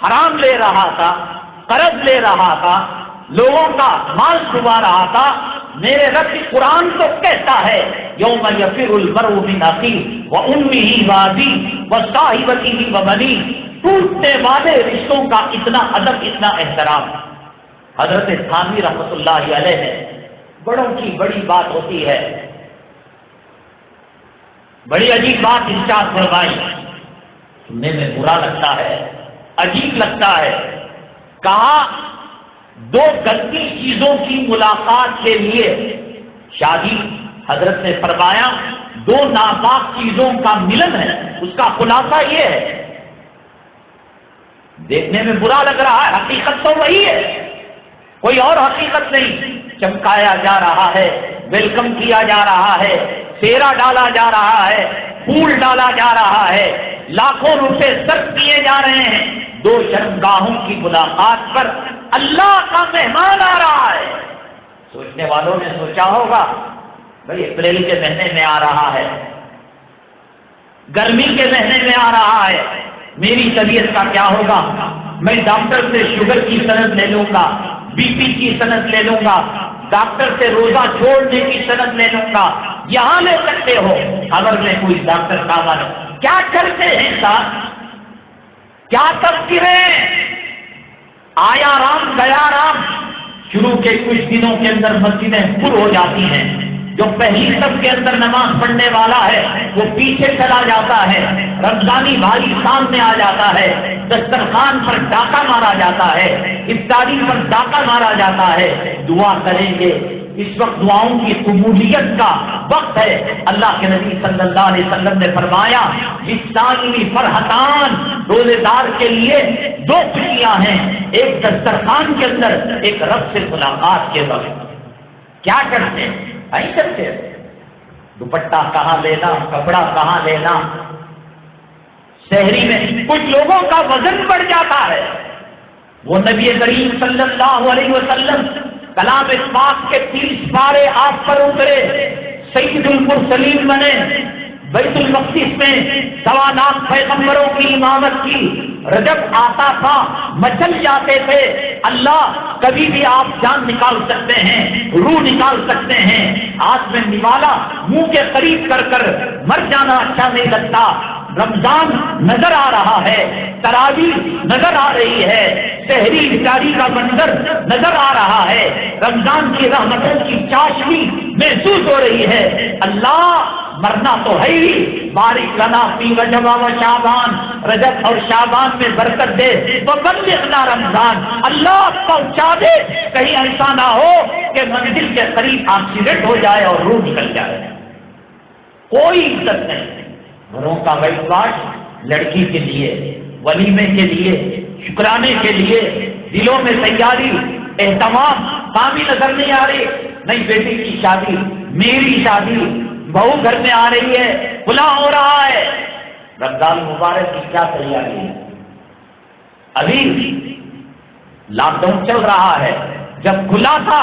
حرام لے رہا تھا، قرض لے رہا تھا، لوگوں کا مال ڈبا رہا تھا۔ میرے رب قرآن تو کہتا ہے یوم یفر المرء من اخیہ وامہ وابیہ وصاحبتہ وبنیہ، ٹوٹنے والے رشتوں کا اتنا ادب، اتنا احترام۔ حضرت تھانوی رحمۃ اللہ علیہ نے بڑوں کی بڑی بات ہوتی ہے، بڑی عجیب بات ارشاد فرمائی، سننے میں برا لگتا ہے، عجیب لگتا ہے۔ کہا 2 گندی چیزوں کی ملاقات کے لیے شادی، حضرت نے فرمایا 2 ناپاک چیزوں کا ملن ہے، اس کا خلاصہ یہ ہے۔ دیکھنے میں برا لگ رہا ہے، حقیقت تو وہی ہے، کوئی اور حقیقت نہیں۔ چمکایا جا رہا ہے، ویلکم کیا جا رہا ہے، پھیرا ڈالا جا رہا ہے، پھول ڈالا جا رہا ہے، لاکھوں روپے صرف کیے جا رہے ہیں۔ 2 شرمگاہوں کی ملاقات پر اللہ کا مہمان آ رہا ہے۔ سوچنے والوں نے سوچا ہوگا بھائی اپریل کے مہینے میں آ رہا ہے، گرمی کے مہینے میں آ رہا ہے، میری طبیعت کا کیا ہوگا؟ میں ڈاکٹر سے شوگر کی سند لے لوں گا، بی پی کی سند لے لوں گا، ڈاکٹر سے روزہ چھوڑنے کی سند لے لوں گا۔ یہاں لے سکتے ہو، خبر میں کوئی ڈاکٹر صاحب کیا کرتے ہیں صاحب؟ کیا تذکرے، آیا رام گیا رام۔ شروع کے کچھ دنوں کے اندر مسجدیں پر ہو جاتی ہیں، جو پہلی صف کے اندر نماز پڑھنے والا ہے وہ پیچھے چلا جاتا ہے، رمضانی بھائی سامنے آ جاتا ہے، دسترخوان پر ڈاکہ مارا جاتا ہے، افطاری پر ڈاکہ مارا جاتا ہے۔ دعا کریں گے، اس وقت دعاؤں کی قبولیت کا وقت ہے۔ اللہ کے نبی صلی اللہ علیہ وسلم نے فرمایا، الصائم فرحتان، روزے دار کے لیے دو خوشیاں ہیں، ایک دسترخوان کے اندر، ایک رب سے ملاقات کے وقت۔ کیا کرتے ہیں؟ نہیں کرتے، دوپٹہ کہاں لینا، کپڑا کہاں لینا۔ شہری میں کچھ لوگوں کا وزن بڑھ جاتا ہے، وہ نبی کریم صلی اللہ علیہ وسلم کلام پاک کے 30 پارے آپ پر اترے، سید المرسلین بنے، بیت المقدس میں 1.25 لاکھ پیغمبروں کی امامت کی۔ رجب آتا تھا، مچل جاتے تھے، اللہ کبھی بھی آپ جان نکال سکتے ہیں، روح نکال سکتے ہیں، ہاتھ میں نوالا منہ کے قریب کر کر مر جانا اچھا نہیں لگتا۔ رمضان نظر آ رہا ہے، تراویح نظر آ رہی ہے، سحری افطاری کا منظر نظر آ رہا ہے، رمضان کی رحمتوں کی چاشنی محسوس ہو رہی ہے۔ اللہ مرنا تو ہے ہی، بارک لنا فی رجب و شعبان، رجب اور شعبان میں برکت دے، وبلغنا رمضان، اللہ پہنچا دے، کہیں ایسا نہ ہو کہ منزل کے قریب ایکسیڈنٹ ہو جائے اور روح نکل جائے۔ کوئی عزت نہیں، گھروں کا وائٹ واش لڑکی کے لیے، ولیمے کے لیے، شکرانے کے لیے، دلوں میں تیاری، اہتمام، کامی نظر نہیں آ رہی۔ نہیں، بیٹی کی شادی، میری شادی، بہو گھر میں آ رہی ہے، کھلا ہو رہا ہے، رمضان مبارک کی کیا تیاری ہے؟ ابھی لاک ڈاؤن چل رہا ہے، جب کھلا تھا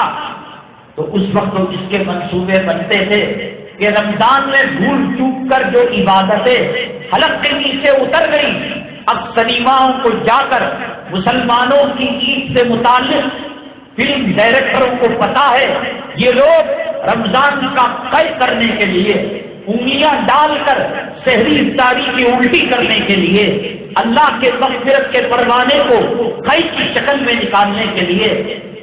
تو اس وقت اس کے منصوبے بنتے تھے کہ رمضان میں بھول چوک کر جو عبادتیں حلق کے نیچے اتر گئی، اب سنیماؤں کو جا کر مسلمانوں کی عید سے متعلق فلم ڈائریکٹروں کو پتا ہے، یہ لوگ رمضان کا قید کرنے کے لیے انگلیاں ڈال کر سحری افطاری کی الٹی کرنے کے لیے، اللہ کے مغفرت کے پروانے کو قید کی شکل میں نکالنے کے لیے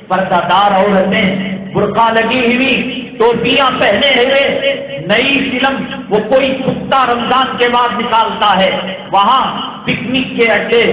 پردہ دار عورتیں، برقع لگی ہوئی، ٹوپیاں پہنے ہوئے، نئی فلم وہ کوئی کتا رمضان کے بعد نکالتا ہے، وہاں پکنک کے اڈے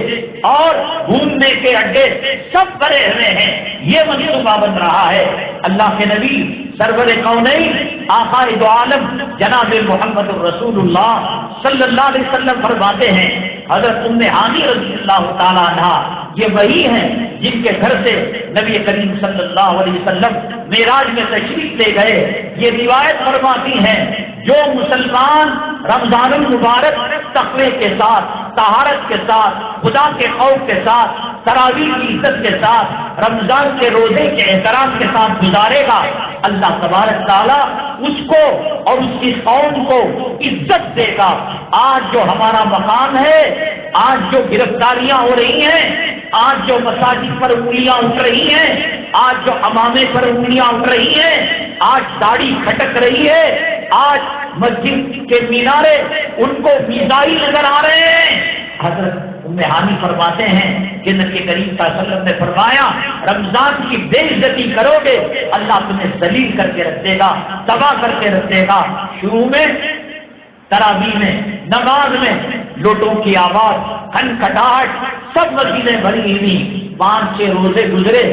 اور گھومنے کے اڈے سب بھرے ہوئے ہیں، یہ منصوبہ بن رہا ہے۔ اللہ کے نبی سرور کونین آقا دو عالم جناب محمد رسول اللہ صلی اللہ علیہ وسلم فرماتے ہیں، حضرت ام ہانی رضی اللہ تعالیٰ عنہا یہ وہی ہیں جن کے گھر سے نبی کریم صلی اللہ علیہ وسلم معراج میں تشریف لے گئے۔ یہ روایت فرماتی ہیں، جو مسلمان رمضان المبارک تقوی کے ساتھ، طہارت کے ساتھ، خدا کے خوف کے ساتھ، تراویح کی عزت کے ساتھ، رمضان کے روزے کے احترام کے ساتھ گزارے گا، اللہ تبارک تعالیٰ اس کو اور اس کی قوم کو عزت دے گا۔ آج جو ہمارا مقام ہے، آج جو گرفتاریاں ہو رہی ہیں، آج جو مساجد پر انگلیاں اٹھ رہی ہیں، آج جو امامے پر انگلیاں اٹھ رہی ہیں، آج داڑھی کھٹک رہی ہے، آج مسجد کے مینارے ان کو میزائل نظر آ رہے ہیں۔ حضرت ام ہانی فرماتے ہیں کہ نبی کریم صلی اللہ علیہ وسلم نے فرمایا، رمضان کی بے عزتی کرو گے اللہ تمہیں ذلیل کر کے رکھ دے گا، تباہ کر کے رکھ دے گا۔ شروع میں تراویح میں، نماز میں لوٹوں کی آواز، کھنکھٹاہٹ، سب مسجدیں بھری ہوئی، 5-6 روزے گزرے،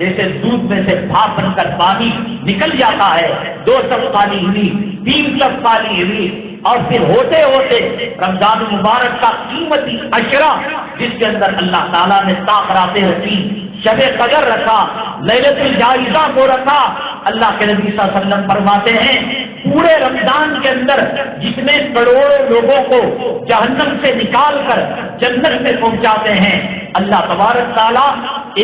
جیسے دودھ میں سے بھاپ بن کر پانی نکل جاتا ہے، 2 صف خالی ہوئی، 3 صف خالی ہوئی، اور پھر ہوتے ہوتے رمضان مبارک کا قیمتی عشرہ جس کے اندر اللہ تعالیٰ نے تاخرات رکھی، شب قدر رکھا، لیلۃ الجائزہ کو رکھا، اللہ کے نبی صلی اللہ علیہ وسلم فرماتے ہیں پورے رمضان کے اندر جتنے کروڑوں لوگوں کو جہنم سے نکال کر جنت میں پہنچاتے ہیں، اللہ تبارک تعالیٰ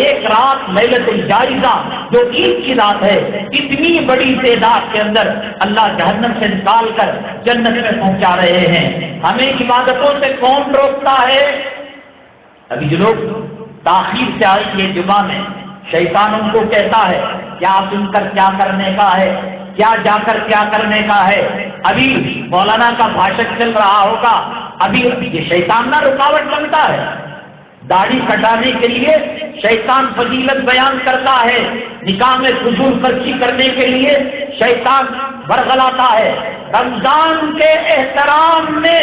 ایک رات لیلۃ الجائزہ جو عید کی رات ہے، اتنی بڑی تعداد کے اندر اللہ جہنم سے نکال کر جنت میں پہنچا رہے ہیں۔ ہمیں عبادتوں سے کون روکتا ہے؟ ابھی جو لوگ تاخیر سے آئے یہ جمعہ میں، شیطان ان کو کہتا ہے کیا سن کر کیا کرنے کا ہے، کیا جا کر کیا کرنے کا ہے۔ ابھی مولانا کا بھاشن چل رہا ہوگا، ابھی یہ شیطان نہ رکاوٹ بنتا ہے۔ داڑھی کٹانے کے لیے شیطان فضیلت بیان کرتا ہے، نکاح میں فضول خرچی کرنے کے لیے شیطان برگلاتا ہے۔ رمضان کے احترام میں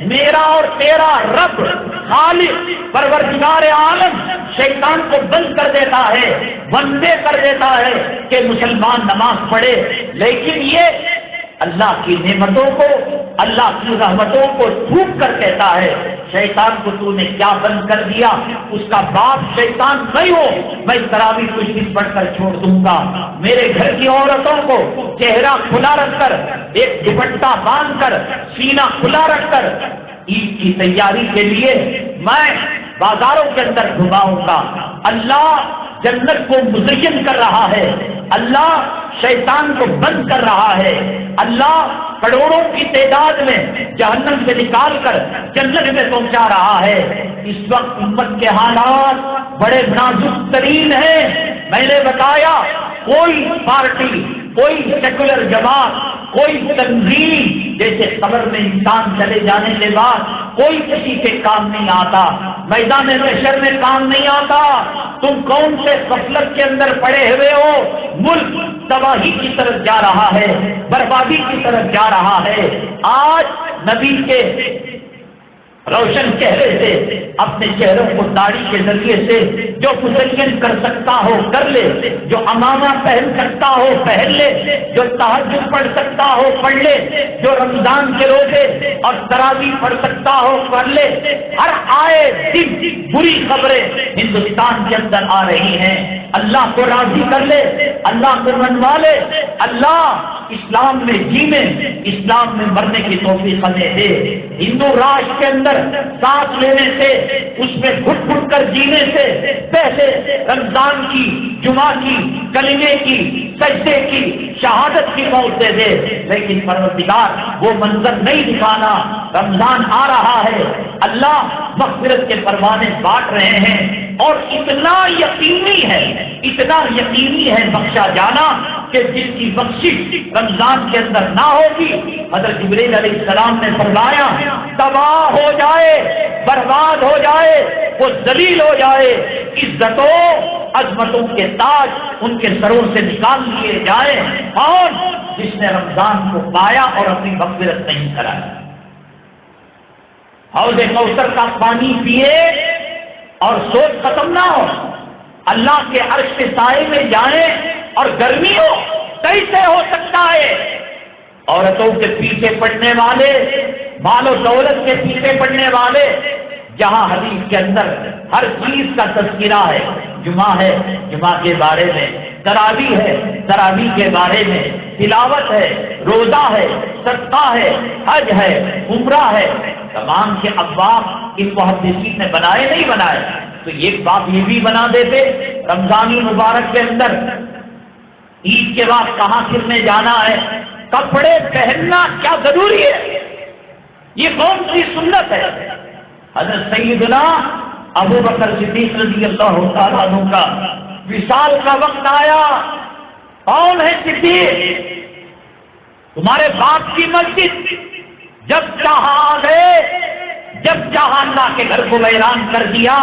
میرا اور تیرا رب خالق پروردگار عالم شیطان کو بند کر دیتا ہے، بندے کر دیتا ہے کہ مسلمان نماز پڑھے، لیکن یہ اللہ کی نعمتوں کو، اللہ کی رحمتوں کو چھوپ کر کہتا ہے شیطان کو تو نے کیا بند کر دیا، اس کا باپ شیطان نہیں ہو، میں تراویح کچھ دن پڑھ کر چھوڑ دوں گا۔ میرے گھر کی عورتوں کو چہرہ کھلا رکھ کر، ایک دوپٹہ باندھ کر، سینہ کھلا رکھ کر عید کی تیاری کے لیے میں بازاروں کے اندر گھماؤں گا۔ اللہ جنت کو مزین کر رہا ہے، اللہ شیطان کو بند کر رہا ہے، اللہ کروڑوں کی تعداد میں جہنم سے نکال کر جنت میں پہنچا رہا ہے۔ اس وقت امت کے حالات بڑے نازک ترین ہیں۔ میں نے بتایا کوئی پارٹی، کوئی سیکولر جماعت، کوئی تنظیم جیسے قبر میں انسان چلے جانے کے بعد کوئی کسی کے کام نہیں آتا، میدان محشر میں کام نہیں آتا۔ تم کون سے غفلت کے اندر پڑے ہوئے ہو؟ ملک تباہی کی طرف جا رہا ہے، بربادی کی طرف جا رہا ہے۔ آج نبی کے روشن چہرے سے اپنے چہروں کو داڑھی کے ذریعے سے جو مزین کر سکتا ہو کر لے، جو امامہ پہن سکتا ہو پہن لے، جو تہجد پڑھ سکتا ہو پڑھ لے، جو رمضان کے روزے اور تراویح پڑھ سکتا ہو کر لے۔ ہر آئے دن بری خبریں ہندوستان کے اندر آ رہی ہیں۔ اللہ کو راضی کر لے، اللہ کو منوا لے، اللہ اسلام میں جینے، اسلام میں مرنے کی توفیق ہمیں دے۔ ہندو راج کے اندر سانس لینے سے، اس میں گھٹ گھٹ کر جینے سے پہلے رمضان کی، جمعہ کی، کلمے کی، سجدے کی، شہادت کی موت دے دے، لیکن پروردگار وہ منظر نہیں دکھانا۔ رمضان آ رہا ہے، اللہ مغفرت کے پروانے بانٹ رہے ہیں، اور اتنا یقینی ہے، اتنا یقینی ہے بخشا جانا کہ جس کی بخشش رمضان کے اندر نہ ہوگی، حضرت جبریل علیہ السلام نے فرمایا تباہ ہو جائے، برباد ہو جائے، وہ ذلیل ہو جائے، عزتوں عظمتوں کے تاج ان کے سروں سے نکال لیے جائیں، اور جس نے رمضان کو پایا اور اپنی مغفرت نہیں کرائی۔ حوض کوثر کا پانی پیے اور سوچ ختم نہ ہو، اللہ کے عرش کے سائے میں جائیں اور گرمی ہو، کیسے ہو سکتا ہے؟ عورتوں کے پیچھے پڑنے والے، مال و دولت کے پیچھے پڑنے والے، جہاں حدیث کے اندر ہر چیز کا تذکرہ ہے، جمعہ ہے، جمعہ کے بارے میں، تراویح ہے، تراویح کے بارے میں، تلاوت ہے، روزہ ہے، صدقہ ہے، حج ہے، عمرہ ہے، تمام کے ابواب ان محدثین نے بنائے نہیں بنائے تو ایک بات یہ بھی بنا دیتے، رمضان المبارک کے اندر عید کے بعد کہاں پھرنے جانا ہے، کپڑے پہننا کیا ضروری ہے؟ یہ کون سی سنت ہے؟ حضرت سیدنا ابو بکر صدیق رضی اللہ تعالیٰ عنہ کا وصال کا وقت آیا۔ کون ہے صدیق؟ تمہارے باپ کی مسجد جب چاہا گئے، جب چاہا اللہ کے گھر کو ویران کر دیا،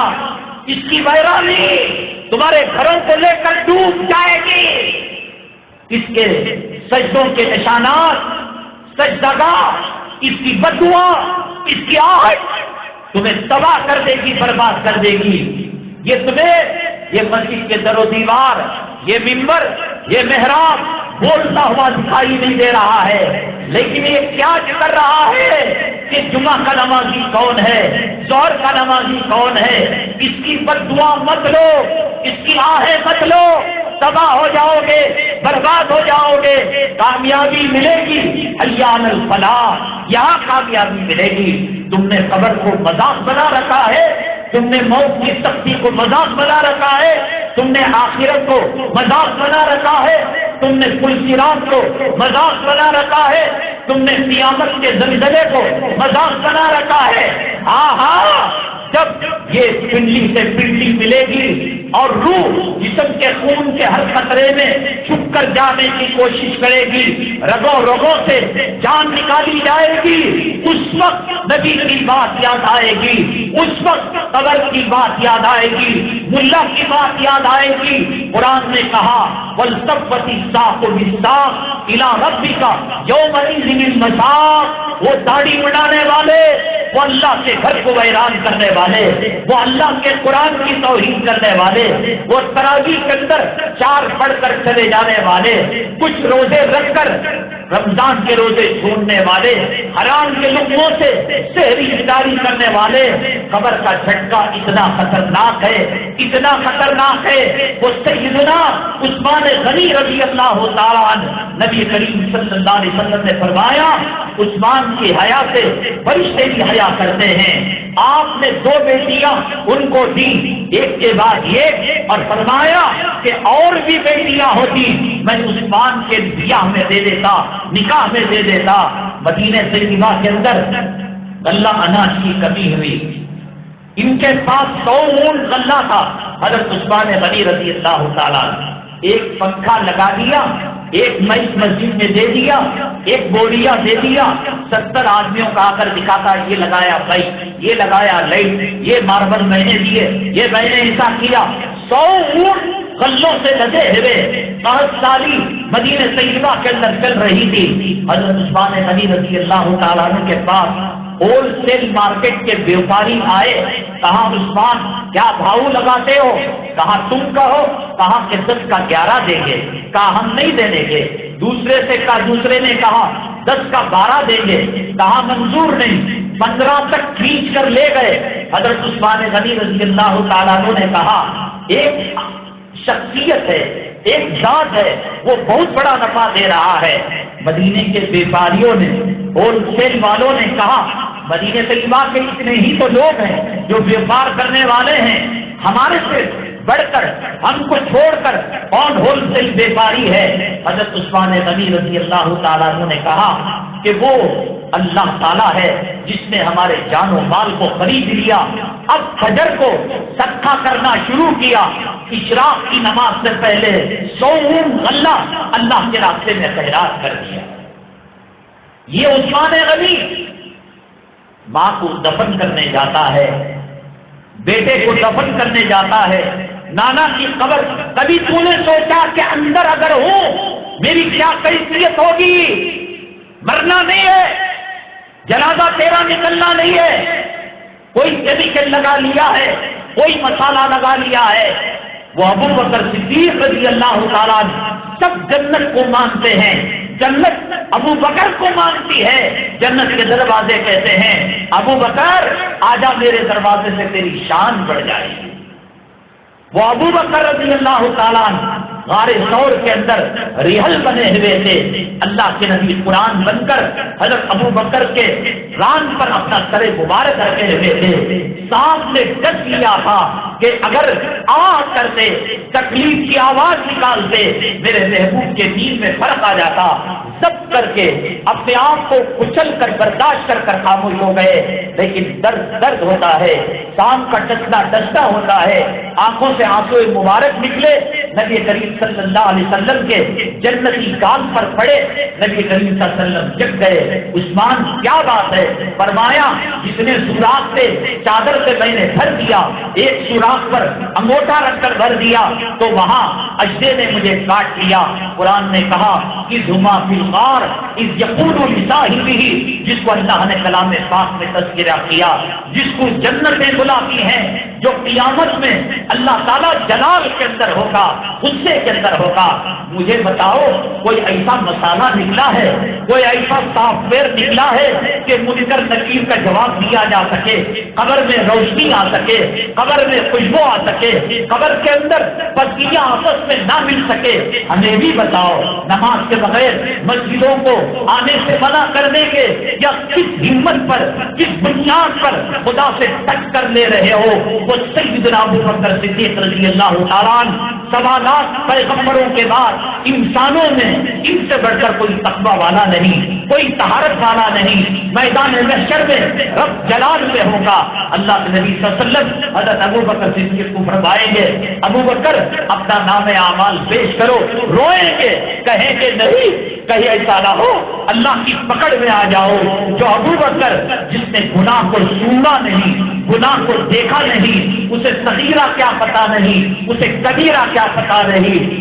اس کی ویرانی تمہارے گھروں کو لے کر ڈوب جائے گی۔ اس کے سجدوں کے نشانات، سجدگاہ، اس کی بددعا، اس کی آہٹ تمہیں تباہ کر دے گی، برباد کر دے گی۔ یہ تمہیں یہ مسجد کے در و دیوار، یہ ممبر، یہ محراب بولتا ہوا دکھائی نہیں دے رہا ہے، لیکن یہ کیا کر رہا ہے کہ جمعہ کا نمازی کون ہے، ظہر کا نمازی کون ہے، اس کی بددعا مت لو، اس کی آہیں مت لو، تباہ ہو جاؤ گے، برباد ہو جاؤ گے۔ کامیابی ملے گی حی علی الفلاح، یہاں کامیابی ملے گی۔ تم نے قبر کو مذاق بنا رکھا ہے، تم نے موت کی سختی کو مذاق بنا رکھا ہے، تم نے آخرت کو مذاق بنا رکھا ہے، تم نے پل صراط کو مذاق بنا رکھا ہے، تم نے قیامت کے زلزلے کو مذاق بنا رکھا ہے. ہاں جب یہ پنڈلی سے پنڈلی ملے گی اور روح جسم کے خون کے ہر خطرے میں چھپ کر جانے کی کوشش کرے گی، رگوں رگوں سے جان نکالی جائے گی، اس وقت نبی کی بات یاد آئے گی، اس وقت قبر کی بات یاد آئے گی، ملا کی بات یاد آئے گی. قرآن نے کہا وَالْتَفَّتِ السَّاقُ بِالسَّاقِ إِلَىٰ رَبِّكَ يَوْمَئِذٍ الْمَسَاقُ. وہ داڑھی بڑھانے والے، وہ اللہ کے گھر کو ویران کرنے والے، وہ اللہ کے قرآن کی توہین کرنے والے، وہ تراویح کے اندر 4 پڑھ کر چلے جانے والے، کچھ روزے رکھ کر رمضان کے روزے چھوڑنے والے، حرام کے لقموں سے سحری افطاری کرنے والے. قبر کا جھٹکا اتنا خطرناک ہے، اتنا خطرناک ہے. وہ سیدنا عثمان غنی رضی اللہ تعالیٰ عنہ، نبی کریم صلی اللہ علیہ وسلم نے فرمایا عثمان کی حیا سے فرشتے بھی حیا کرتے ہیں. آپ نے 2 بیٹیاں ان کو دی، ایک کے بعد ایک، اور فرمایا کہ اور بھی بیٹیاں ہوتی میں عثمان کے بیاہ میں دے دیتا، نکاح میں دے دیتا. مدینہ طیبہ کے اندر غلہ اناج کی کمی ہوئی، ان کے پاس 100 اونٹ غلہ تھا. حضرت عثمان غنی رضی اللہ تعالیٰ ایک پنکھا لگا دیا، ایک مئیس مسجد میں دے دیا، ایک بوریا دے دیا. 70 آدمیوں کا آ کر دکھاتا یہ لگایا بھائی، یہ لگایا لائٹ، یہ ماربل میں نے دیے، یہ میں نے ایسا کیا. 100 اونٹ غلوں سے لدے ہوئے 5 سالی مدینہ طیبہ کے اندر چل رہی تھی. حضرت عثمان غنی رضی اللہ تعالیٰ عنہ کے پاس ہول سیل مارکیٹ کے بیوپاری آئے. کہا عثمان کیا بھاؤ لگاتے ہو؟ کہا تم کہو. کہا کہ 10 کا 11 دیں گے. کہا ہم نہیں دینے گے. دوسرے سے کہا، دوسرے نے کہا 10 کا 12 دیں گے. کہا منظور نہیں. 15 تک کھینچ کر لے گئے. حضرت عثمان غنی رضی اللہ تعالیٰ عنہ نے کہا ایک شخصیت ہے، ایک ذات ہے، وہ بہت بڑا نفع دے رہا ہے. مدینے کے بیپاریوں نے، ہول سیل والوں نے کہا مدینہ طیبہ کے اتنے ہی تو لوگ ہیں جو بیپار کرنے والے ہیں، ہمارے سے بڑھ کر، ہم کو چھوڑ کر کون ہول سیل بیپاری ہے؟ حضرت عثمان غنی رضی اللہ تعالیٰ عنہ نے کہا کہ وہ اللہ تعالیٰ ہے جس نے ہمارے جان و مال کو خرید لیا. اب فجر کو صدقہ کرنا شروع کیا. اشراق کی نماز سے پہلے 100 اونٹ غلہ اللہ کے راستے میں خیرات کر دیا. یہ عثمان غنی ماں کو دفن کرنے جاتا ہے، بیٹے کو دفن کرنے جاتا ہے. نانا کی قبر، کبھی تو نے سوچا کہ اندر اگر ہوں میری کیا کیفیت ہوگی؟ مرنا نہیں ہے، جنازہ تیرا نکلنا نہیں ہے. کوئی کیمیکل لگا لیا ہے، کوئی مسالہ لگا لیا ہے. وہ ابو بکر صدیق رضی اللہ تعالیٰ سب جنت کو مانتے ہیں، جنت ابو بکر کو مانتی ہے. جنت کے دروازے کہتے ہیں ابو بکر آجا میرے دروازے سے تیری شان بڑھ جائے گی. وہ ابو بکر رضی اللہ تعالیٰ غار ثور کے اندر ریحل بنے ہوئے تھے. اللہ کے نبی قرآن بن کر حضرت ابو بکر کے ران پر اپنا سر مبارک رکھے ہوئے تھے. سانپ نے ڈس لیا تھا کہ اگر کرتے تکلیف کی آواز نکالتے میرے محبوب کے دین میں فرق آ جاتا. سب کر کے اپنے آپ کو کچل کر برداشت کر خاموش ہو گئے. لیکن درد ہوتا ہے، سانپ کا ڈسنا ہوتا ہے، آنکھوں سے آنسو مبارک نکلے. نبی کریم صلی اللہ علیہ وسلم کے جنتی گال پر پڑے. نبی کریم صلی اللہ علیہ وسلم جگ گئے. عثمان کیا بات ہے؟ فرمایا جتنے سوراخ سے چادر سے میں نے بھر دیا، ایک سوراخ پر انگوٹھا رکھ کر بھر دیا تو وہاں اجدے نے مجھے کاٹ لیا. قرآن نے کہا کہ دھما فی الغار اذ یقول لصاحبہ، جس کو اللہ نے کلام پاک میں تذکرہ کیا، جس کو جنتیں بلاتی ہیں، جو قیامت میں اللہ تعالیٰ جلال کے اندر ہوگا، غصے کے اندر ہوگا. مجھے بتاؤ کوئی ایسا مسالہ نکلا ہے، کوئی ایسا سافٹ ویئر نکلا ہے کہ منکر نکیر کا جواب دیا جا سکے، قبر میں روشنی آ سکے، قبر میں خوشبو آ سکے، قبر کے اندر بدگیاں آپس میں نہ مل سکے؟ ہمیں بھی بتاؤ. نماز کے بغیر مسجدوں کو آنے سے منع کرنے کے یا کس ہمت پر، کس بنیاد پر خدا سے ٹک کر لے رہے ہو؟ وہ سیدنا ابو بکر صدیق رضی اللہ تعالیٰ عنہ سوالات پیغمبروں کے بعد انسانوں میں ان سے بڑھ کر کوئی تقوی والا نہیں، کوئی طہارت والا نہیں۔ میدان محشر میں رب جلال میں ہوگا۔ اللہ کے نبی صلی اللہ علیہ وسلم حضرت ابو بکر صدیق کو فرمائیں گے ابو بکر اپنا نام اعمال پیش کرو، روئیں گے، کہیں گے نہیں، کہیں ایسا نہ ہو اللہ کی پکڑ میں آ جاؤ جو ابو بکر جس نے گناہ کو سنا نہیں، گناہ کو دیکھا نہیں، اسے صغیرہ کیا پتا نہیں، اسے کبیرہ کیا پتا نہیں،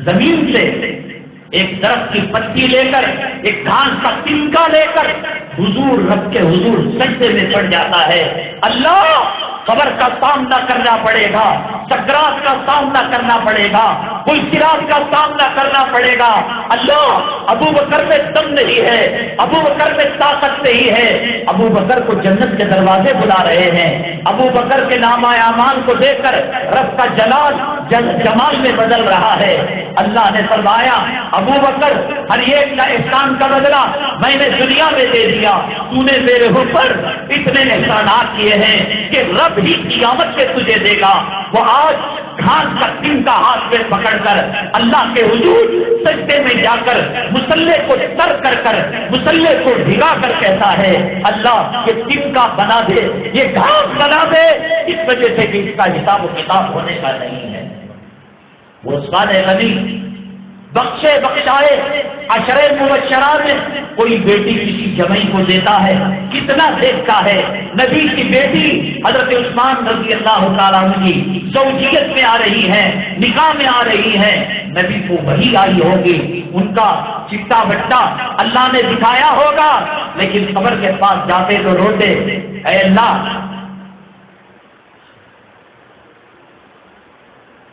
زمین سے ایک درخت کی پتی لے کر، ایک گھاس کا تنکا لے کر حضور رب کے حضور سجدے میں پڑ جاتا ہے۔ اللہ قبر کا سامنا کرنا پڑے گا، سکرات کا سامنا کرنا پڑے گا، کوئی صراط کا سامنا کرنا پڑے گا۔ اللہ ابو بکر میں دم نہیں ہے، ابو بکر میں طاقت نہیں ہے، ابو بکر کو جنت کے دروازے بلا رہے ہیں، ابو بکر کے نامہ اعمال کو دیکھ کر رب کا جلال جمال میں بدل رہا ہے۔ اللہ نے فرمایا ابو بکر ہر ایک کا احسان کا بدلہ میں نے دنیا میں دے دیا، تو نے میرے اوپر اتنے احسانات کیے ہیں کہ رب ہی قیامت سے تجھے دے گا۔ وہ آج گھاس کا تنکا ہاتھ میں پکڑ کر اللہ کے حضور سجدے میں جا کر مصلے کو تر کر کر مصلے کو بھگا کر کہتا ہے اللہ یہ تنکا بنا دے، یہ گھاس بنا دے، اس وجہ سے کہ اس کا حساب و کتاب ہونے کا نہیں ہے۔ وہ عثمان غنی بخشے بخشائے عشرے مبشرہ میں کوئی بیٹی کسی جمعی کو دیتا ہے، کتنا دیکھتا ہے۔ نبی کی بیٹی حضرت عثمان رضی اللہ تعالیٰ عنہ کی زوجیت میں آ رہی ہے، نکاح میں آ رہی ہے، نبی کو وحی آئی ہوگی، ان کا چٹا بٹا اللہ نے دکھایا ہوگا، لیکن قبر کے پاس جاتے تو روتے، اے اللہ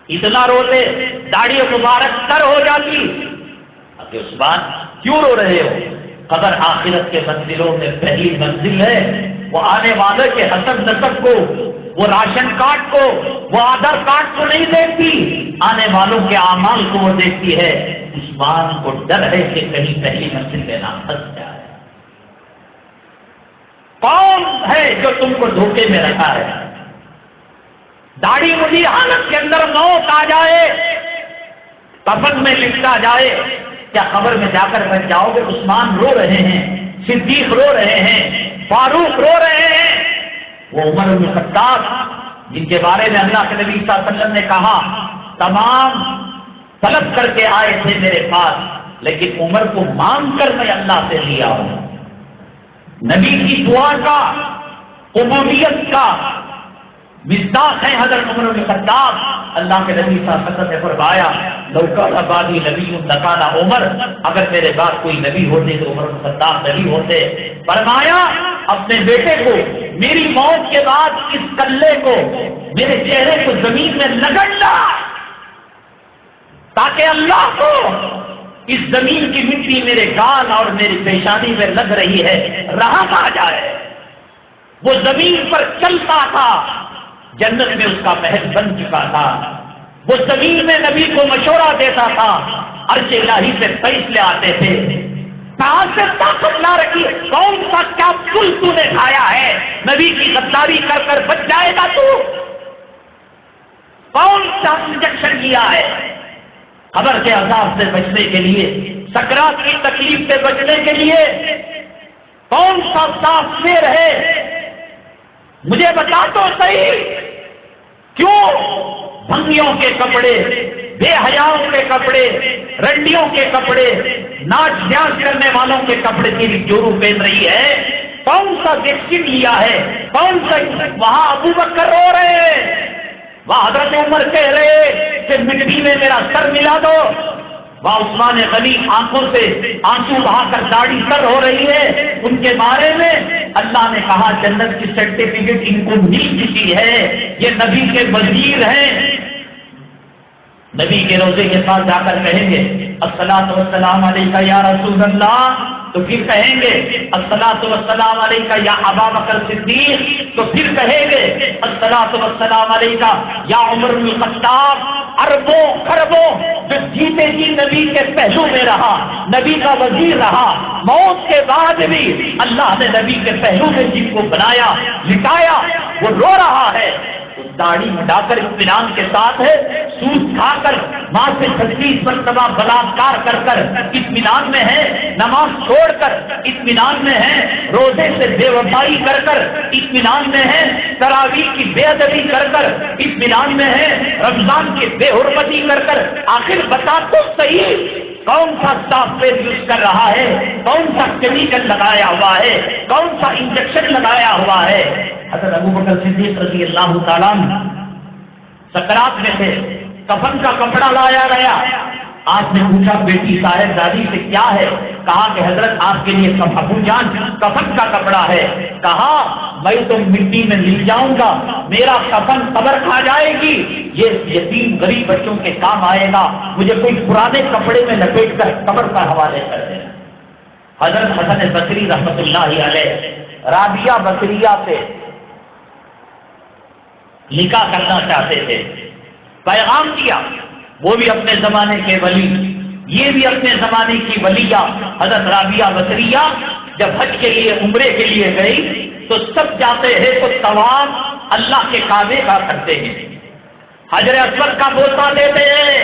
اتنا روتے داڑھی مبارک تر ہو جاتی۔ ابھی عثمان کیوں رو رہے ہو؟ قبر آخرت کے منزلوں میں پہلی منزل ہے، وہ آنے والے کے حسب نسب کو، وہ راشن کارڈ کو، وہ آدھار کارڈ کو نہیں دیکھتی، آنے والوں کے اعمال کو وہ دیکھتی ہے۔ عثمان کو ڈر ہے کہ کہیں پہلی منزل میں نہ پھنس جائے۔ کون ہے جو تم کو دھوکے میں رکھا ہے؟ داڑھی مڈی حالت کے اندر موت آ جائے، کفن میں لپٹا جائے، کیا قبر میں جا کر بیٹھ جاؤ گے؟ عثمان رو رہے ہیں، صدیق رو رہے ہیں، فاروق رو رہے ہیں، وہ عمر بن الخطاب جن کے بارے میں اللہ کے نبی صلی اللہ علیہ وسلم نے کہا تمام طلب کر کے آئے تھے میرے پاس، لیکن عمر کو مانگ کر میں اللہ سے لیا ہوں۔ نبی کی دعا کا، قبولیت کا مصداق ہے حضرت عمر بن الخطاب۔ اللہ کے نبی صلی اللہ علیہ وسلم نے فرمایا لو کان بعدی نبی لکان عمر، اگر میرے بعد کوئی نبی ہوتے تو عمر بن الخطاب نبی ہوتے۔ فرمایا اپنے بیٹے کو میری موت کے بعد اس کلے کو، میرے چہرے کو زمین میں رگڑنا، تاکہ اللہ کو اس زمین کی مٹی میرے گال اور میری پیشانی میں لگ رہی ہے رحم آ جائے۔ وہ زمین پر چلتا تھا، جنت میں اس کا محل بن چکا تھا، وہ زمین میں نبی کو مشورہ دیتا تھا، عرش الہی سے فیصلے آتے تھے۔ کہاں سے طاقت لا رکھی؟ کون سا کیا پھول تو نے کھایا ہے نبی کی غداری کر کر بچ جائے گا تو؟ کون سا انجیکشن لیا ہے قبر کے عذاب سے بچنے کے لیے، سکرات کی تکلیف سے بچنے کے لیے؟ کون سا صاف شیر ہے؟ مجھے بتا تو صحیح، کیوں بھنگیوں کے کپڑے، بے حیاؤں کے کپڑے، رنڈیوں کے کپڑے، ناچ ڈانس کرنے والوں کے کپڑے تیری جورو پہن رہی ہے؟ کون سا ویکسین لیا ہے؟ کون سا؟ وہاں ابو بکر رو رہے ہیں، وہاں حضرت عمر کہہ رہے کہ مٹی میں میرا سر ملا دو، وہاں عثمان غنی آنکھوں سے آنسو بہا کر داڑھی سر ہو رہی ہے۔ ان کے بارے میں اللہ نے کہا جنت کی سرٹیفکیٹ ان کو مل چکی ہے، یہ نبی کے وزیر ہیں۔ نبی کے روزے کے پاس جا کر کہیں گے الصلاۃ والسلام علیکہ یا رسول اللہ، تو پھر کہیں گے الصلاۃ والسلام علیکہ یا ابا بکر صدیق، تو پھر کہیں گے الصلاۃ والسلام علیکہ یا عمر بن الخطاب۔ اربوں خربوں جو جیتے جی نبی کے پہلو میں رہا، نبی کا وزیر رہا، موت کے بعد بھی اللہ نے نبی کے پہلو میں جن کو بنایا لٹایا، وہ رو رہا ہے، تو داڑھی مڈا کر اطمینان کے ساتھ ہے، سود کھا کر ماں سے 36 مرتبہ بلاکار کر کر اطمینان میں ہے، نماز چھوڑ کر اطمینان میں ہے، روزے سے بے وفائی کر کر اطمینان میں ہے، تراویح کی بے ادبی کر کر اطمینان میں ہے، رمضان کی بے حرمتی کر کر، آخر بتا تو صحیح کون سا سافٹ ویئر یوز کر رہا ہے، کون سا کیمیکل لگایا ہوا ہے، کون سا انجیکشن لگایا ہوا ہے؟ حضرت ابوبکر صدیق رضی اللہ تعالیٰ سکرات میں تھے، کفن کا کپڑا لایا گیا، آپ نے پوچھا بیٹی صاحب دادی سے کیا ہے؟ کہا کہ حضرت آپ کے لیے ابو جان کفن کا کپڑا ہے۔ کہا میں تو مٹی میں مل جاؤں گا، میرا کفن قبر کھا جائے گی، یہ یتیم غریب بچوں کے کام آئے گا، مجھے کوئی پرانے کپڑے میں لپیٹ کر قبر پر حوالے کر دینا۔ حضرت حسن بصری رحمۃ اللہ علیہ رابعہ بصریہ سے نکاح کرنا چاہتے تھے، پیغام دیا، وہ بھی اپنے زمانے کے ولی، یہ بھی اپنے زمانے کی ولیہ حضرت رابعہ بصریہ جب حج کے لیے عمرے کے لیے گئی تو سب جاتے ہیں تو طواف اللہ کے کعبے کا کرتے ہیں، حجر اسود کا بوسہ دیتے ہیں،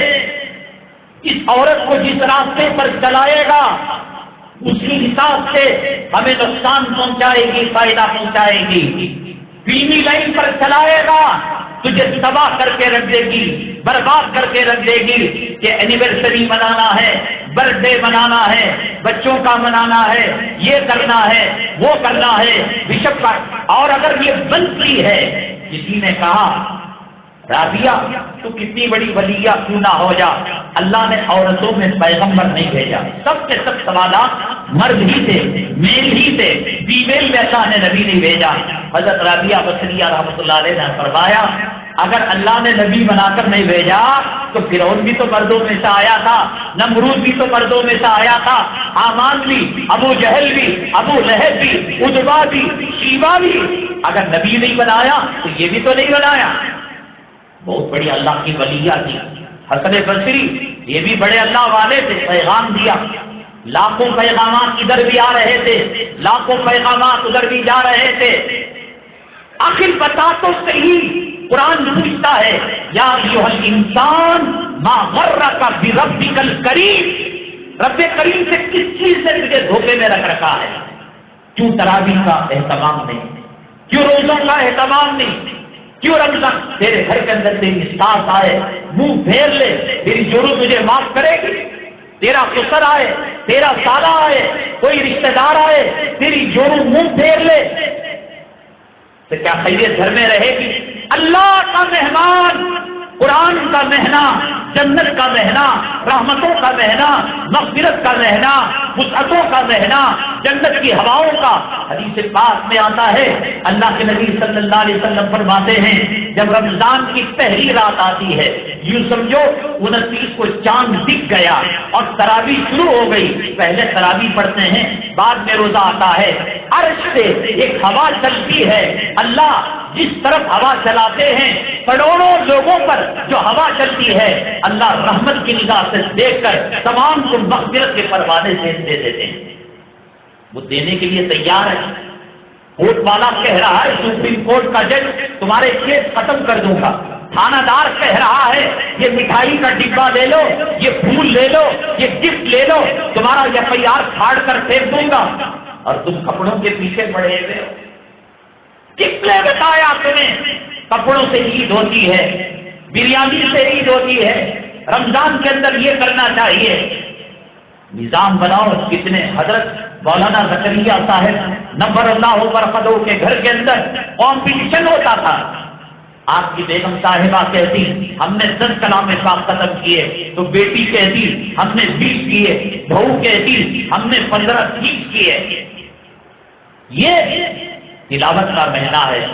اس عورت کو جس راستے پر چلائے گا اسی حساب سے ہمیں نقصان پہنچائے گی، فائدہ پہنچائے گی، فلمی لائن پر چلائے گا تجھے تباہ کر کے رکھ دے گی، برباد کر کے رکھ دے گی، کہ اینیورسری منانا ہے، برتھ ڈے منانا ہے، بچوں کا منانا ہے، یہ کرنا ہے، وہ کرنا ہے، بشپ کا۔ اور اگر یہ بنتی ہے، کسی نے کہا رابعہ تو کتنی بڑی ولیہ کیوں نہ ہو جا، اللہ نے عورتوں میں پیغمبر نہیں بھیجا، سب کے سب سوالات مرد ہی تھے، میل ہی تھے، فیمیل میں اللہ نے نبی نہیں بھیجا۔ حضرت رابعہ بصریہ رحمۃ اللہ علیہ نے فرمایا اگر اللہ نے نبی بنا کر نہیں بھیجا تو فرعون بھی تو مردوں میں سے آیا تھا، نمرود بھی تو مردوں میں سے آیا تھا، حامان بھی، ابو جہل بھی، ابو لہب بھی، عتبہ بھی، شیبہ بھی، اگر نبی نہیں بنایا تو یہ بھی تو نہیں بنایا۔ بہت بڑی اللہ کی ولیہ تھی حسن بصری، یہ بھی بڑے اللہ والے تھے، پیغام دیا، لاکھوں پیغامات ادھر بھی آ رہے تھے، لاکھوں پیغامات ادھر بھی جا رہے تھے۔ آخر بتا تو صحیح، قرآن پوچھتا ہے یا ایھا الانسان ما غرک بربک الکریم، رب کریم سے کس چیز سے تجھے دھوکے میں رکھ رکھا ہے؟ کیوں تراویح کا اہتمام نہیں، کیوں روزوں کا اہتمام نہیں، کیوں رمضان؟ تیرے گھر کے اندر تیری ساس آئے منہ پھیر لے تیری جرم تجھے معاف کرے گی، تیرا سسر آئے، تیرا سالہ آئے، کوئی رشتہ دار آئے تیری جرم منہ پھیر لے تو کیا خیریت گھر میں رہے گی؟ اللہ کا مہمان، قرآن کا مہینہ، جنت کا مہینہ، رحمتوں کا مہینہ، مغفرت کا مہینہ، وسعتوں کا مہینہ، جنت کی ہواؤں کا۔ حدیث پاک میں آتا ہے اللہ کے نبی صلی اللہ علیہ وسلم فرماتے ہیں جب رمضان کی پہلی رات آتی ہے، یوں سمجھو 29 کو چاند دکھ گیا اور تراویح شروع ہو گئی، پہلے تراویح پڑھتے ہیں بعد میں روزہ آتا ہے، عرش سے ایک ہوا چلتی ہے، اللہ جس طرف ہوا چلاتے ہیں کروڑوں لوگوں پر جو ہوا چلتی ہے اللہ رحمت کی نگاہ سے دیکھ کر تمام کو مغفرت کے پروانے سے دے دیتے ہیں، وہ دینے کے لیے تیار ہے۔ کورٹ والا کہہ رہا ہے، سپریم کورٹ کا جج تمہارے کیس ختم کر دوں گا، تھانہ دار کہہ رہا ہے یہ مٹھائی کا ڈبہ لے لو، یہ پھول لے لو، یہ گفٹ لے لو، تمہارا FIR پھاڑ کر پھینک دوں گا، اور تم کپڑوں کے پیچھے پڑے ہوئے ہو۔ کس نے بتایا تمہیں کپڑوں سے عید ہوتی ہے، بریانی سے عید ہوتی ہے، رمضان کے اندر یہ کرنا چاہیے؟ نظام بناؤ۔ کتنے حضرت مولانا زکریا صاحب نبر اللہ برکتہ کے گھر کے اندر کمپٹیشن ہوتا تھا، آپ کی بیگم صاحبہ کہتی ہم نے 10 کلام پاک ختم کیے تو بیٹی کہتی ہم نے 20 کیے، بہو کہتی ہم نے 15-20 کیے۔ یہ تلاوت کا مہینہ ہے،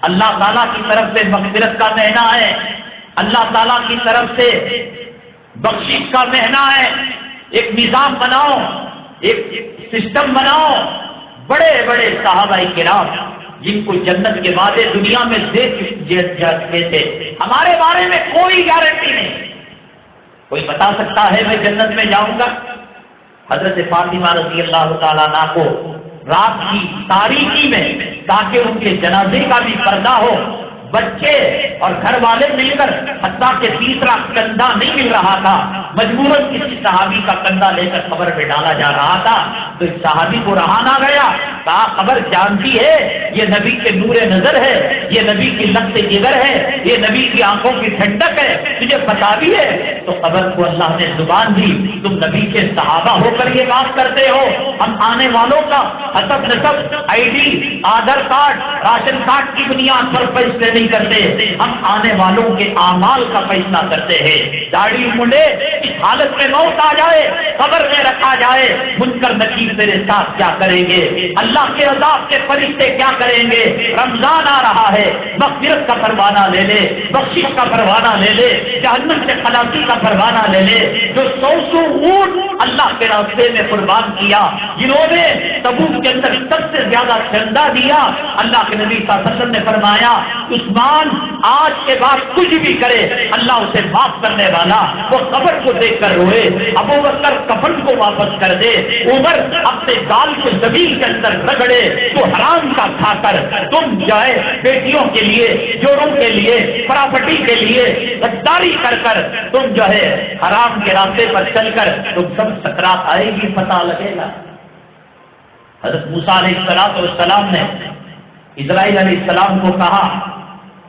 اللہ تعالیٰ کی طرف سے مغفرت کا مہینہ ہے، اللہ تعالیٰ کی طرف سے بخشش کا مہینہ ہے۔ ایک نظام بناؤ، ایک سسٹم بناؤ۔ بڑے بڑے صحابہ کرام جن کو جنت کے وعدے دنیا میں دے چکے تھے، ہمارے بارے میں کوئی گارنٹی نہیں، کوئی بتا سکتا ہے میں جنت میں جاؤں گا؟ حضرت فاطمہ رضی اللہ تعالیٰ عنہا کو رات کی تاریکی میں تاکہ ان کے جنازے کا بھی پردہ ہو، بچے اور گھر والے مل کر حتیٰ کہ تیسرا کندھا نہیں مل رہا تھا، مجبوراً کسی صحابی کا کندھا لے کر قبر میں ڈالا جا رہا تھا، تو اس صحابی کو رہا نہ گیا، کہا قبر جانتی ہے یہ نبی کے نور نظر ہے، یہ نبی کی لفظ جگر ہے، یہ نبی کی آنکھوں کی ٹھنڈک ہے، تجھے پتا بھی ہے؟ تو قبر کو اللہ نے زبان دی، تم نبی کے صحابہ ہو کر یہ بات کرتے ہو، ہم آنے والوں کا حسب نسب، I D, Aadhaar card, ration card کی بنیاد پر فیصلے نہیں کرتے، ہم آنے والوں کے اعمال کا فیصلہ کرتے ہیں۔ داڑھی منڈے اس حالت میں موت آ جائے، قبر میں رکھا جائے، منکر نکیر تیرے ساتھ کیا کریں گے؟ اللہ کے عذاب کے فرشتے کیا کریں گے؟ رمضان آ رہا ہے، مغفرت کا پروانہ لے لے، بخشش کا پروانہ لے لے، جہنم سے خلاصی کا پروانہ لے لے۔ جو 100 اونٹ اللہ کے راستے میں قربان کیا، جنہوں نے تبوک کے اندر سب سے زیادہ چندہ دیا، اللہ کے نبی صلی اللہ علیہ وسلم نے فرمایا عثمان آج کے بعد کچھ بھی کرے اللہ اسے معاف کرنے والا، وہ قبر کو دیکھ کر روئے، ابوبکر کفن کو واپس کر دے، عمر اپنے گال کو زمین کے اندر رگڑے، تو حرام کا کھا کر تم جائے بیٹیوں کے لیے، جوڑوں کے لیے، پراپرٹی کے لیے غداری کر کر تم جو ہے حرام کے راستے پر چل کر تم سب سکرات آئے گی، پتہ لگے گا۔ حضرت موسیٰ علیہ السلام نے اسرائیل علیہ السلام کو کہا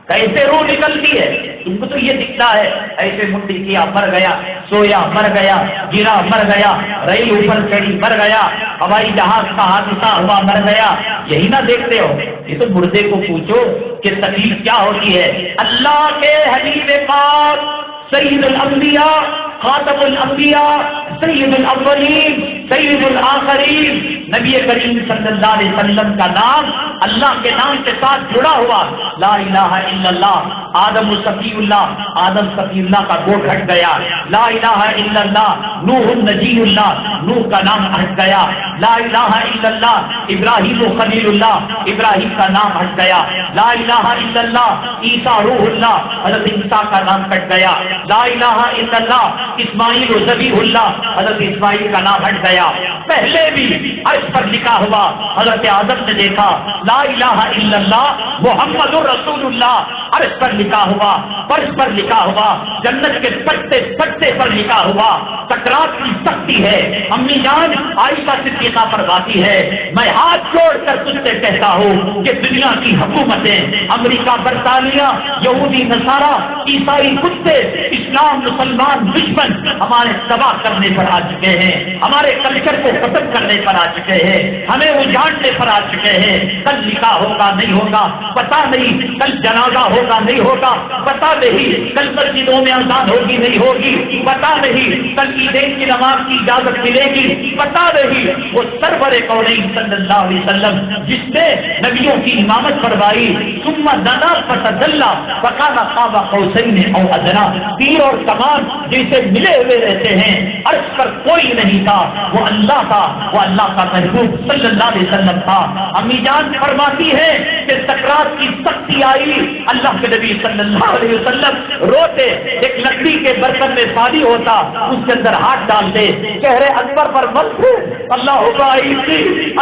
کیسے روح نکلتی ہے؟ تم کو تو یہ دکھتا ہے ایسے منڈی کیا مر گیا، سویا مر گیا، گرا مر گیا، ریل اوپر چڑھی مر گیا، ہوائی جہاز کا حادثہ ہوا مر گیا، یہی نہ دیکھتے ہو؟ یہ تو مردے کو پوچھو کہ تکلیف کیا ہوتی ہے۔ اللہ کے حبیب پاک سید الانبیاء، خاتم الانبیاء، سید الاولین، سید الآخرین، نبی کریم صلی اللہ علیہ وسلم کا نام اللہ کے نام کے ساتھ جڑا ہوا لا الہ الا اللہ، آدم صفی اللہ، آدم صفی اللہ کا گوٹ ہٹ گیا، لا الہ الا اللہ، نوح نجی اللہ، نوح کا نام ہٹ گیا، لا الہ الا اللہ، ابراہیم خلیل اللہ، ابراہیم کا نام ہٹ گیا، لا الہ الا اللہ، عیسیٰ روح اللہ، حضرت عیسیٰ کا نام ہٹ گیا، لا الہ الا اللہ، اسماعیل و ذبیح اللہ، حضرت اسماعیل کا نام ہٹ گیا۔ پہلے بھی عرش پر لکھا ہوا حضرت آدم نے دیکھا لا الہ الا اللہ محمد رسول اللہ، عرش پر لکھا ہوا، فرش پر لکھا ہوا، جنت کے پتے پتے پر لکھا ہوا، سکرات کی سختی ہے۔ امی جان عائشہ صدیقہ فرماتی ہے میں ہاتھ جوڑ کر تجھ سے کہتا ہوں کہ دنیا کی حکومتیں، امریکہ، برطانیہ، یہودی، نصارہ، عیسائی کتے، اسلام، مسلمان دشمن ہمارے تباہ کرنے پر آ چکے ہیں، ہمارے کلچر کو ختم کرنے پر آ چکے ہیں، ہمیں اجاڑنے پر آ چکے ہیں۔ کل نکاح ہوگا نہیں ہوگا پتا نہیں، کل جنازہ ہوگا نہیں ہوگا پتا نہیں، کل مسجدوں میں اذان ہوگی نہیں ہوگی پتا نہیں، کل عیدین کی نماز کی اجازت ملے گی پتا نہیں۔ وہ سرور کونین صلی اللہ علیہ وسلم جس نے نبیوں کی امامت فرمائی، ثم دنا فتدلى فكان قاب قوسين او ادنى، تیر اور کمان جسے ملے ہوئے رہتے ہیں، عرش پر کوئی نہیں تھا، وہ اللہ تھا، وہ اللہ کا محبوب صلی اللہ علیہ وسلم تھا۔ امی جان فرماتی ہے کہ سکرات کی سختی آئی، اللہ کے نبی صلی اللہ علیہ وسلم روتے، ایک لکڑی کے برتن میں پانی ہوتا، اس کے اندر ہاتھ ڈالتے، چہرے انور پر مل تھے، اللہ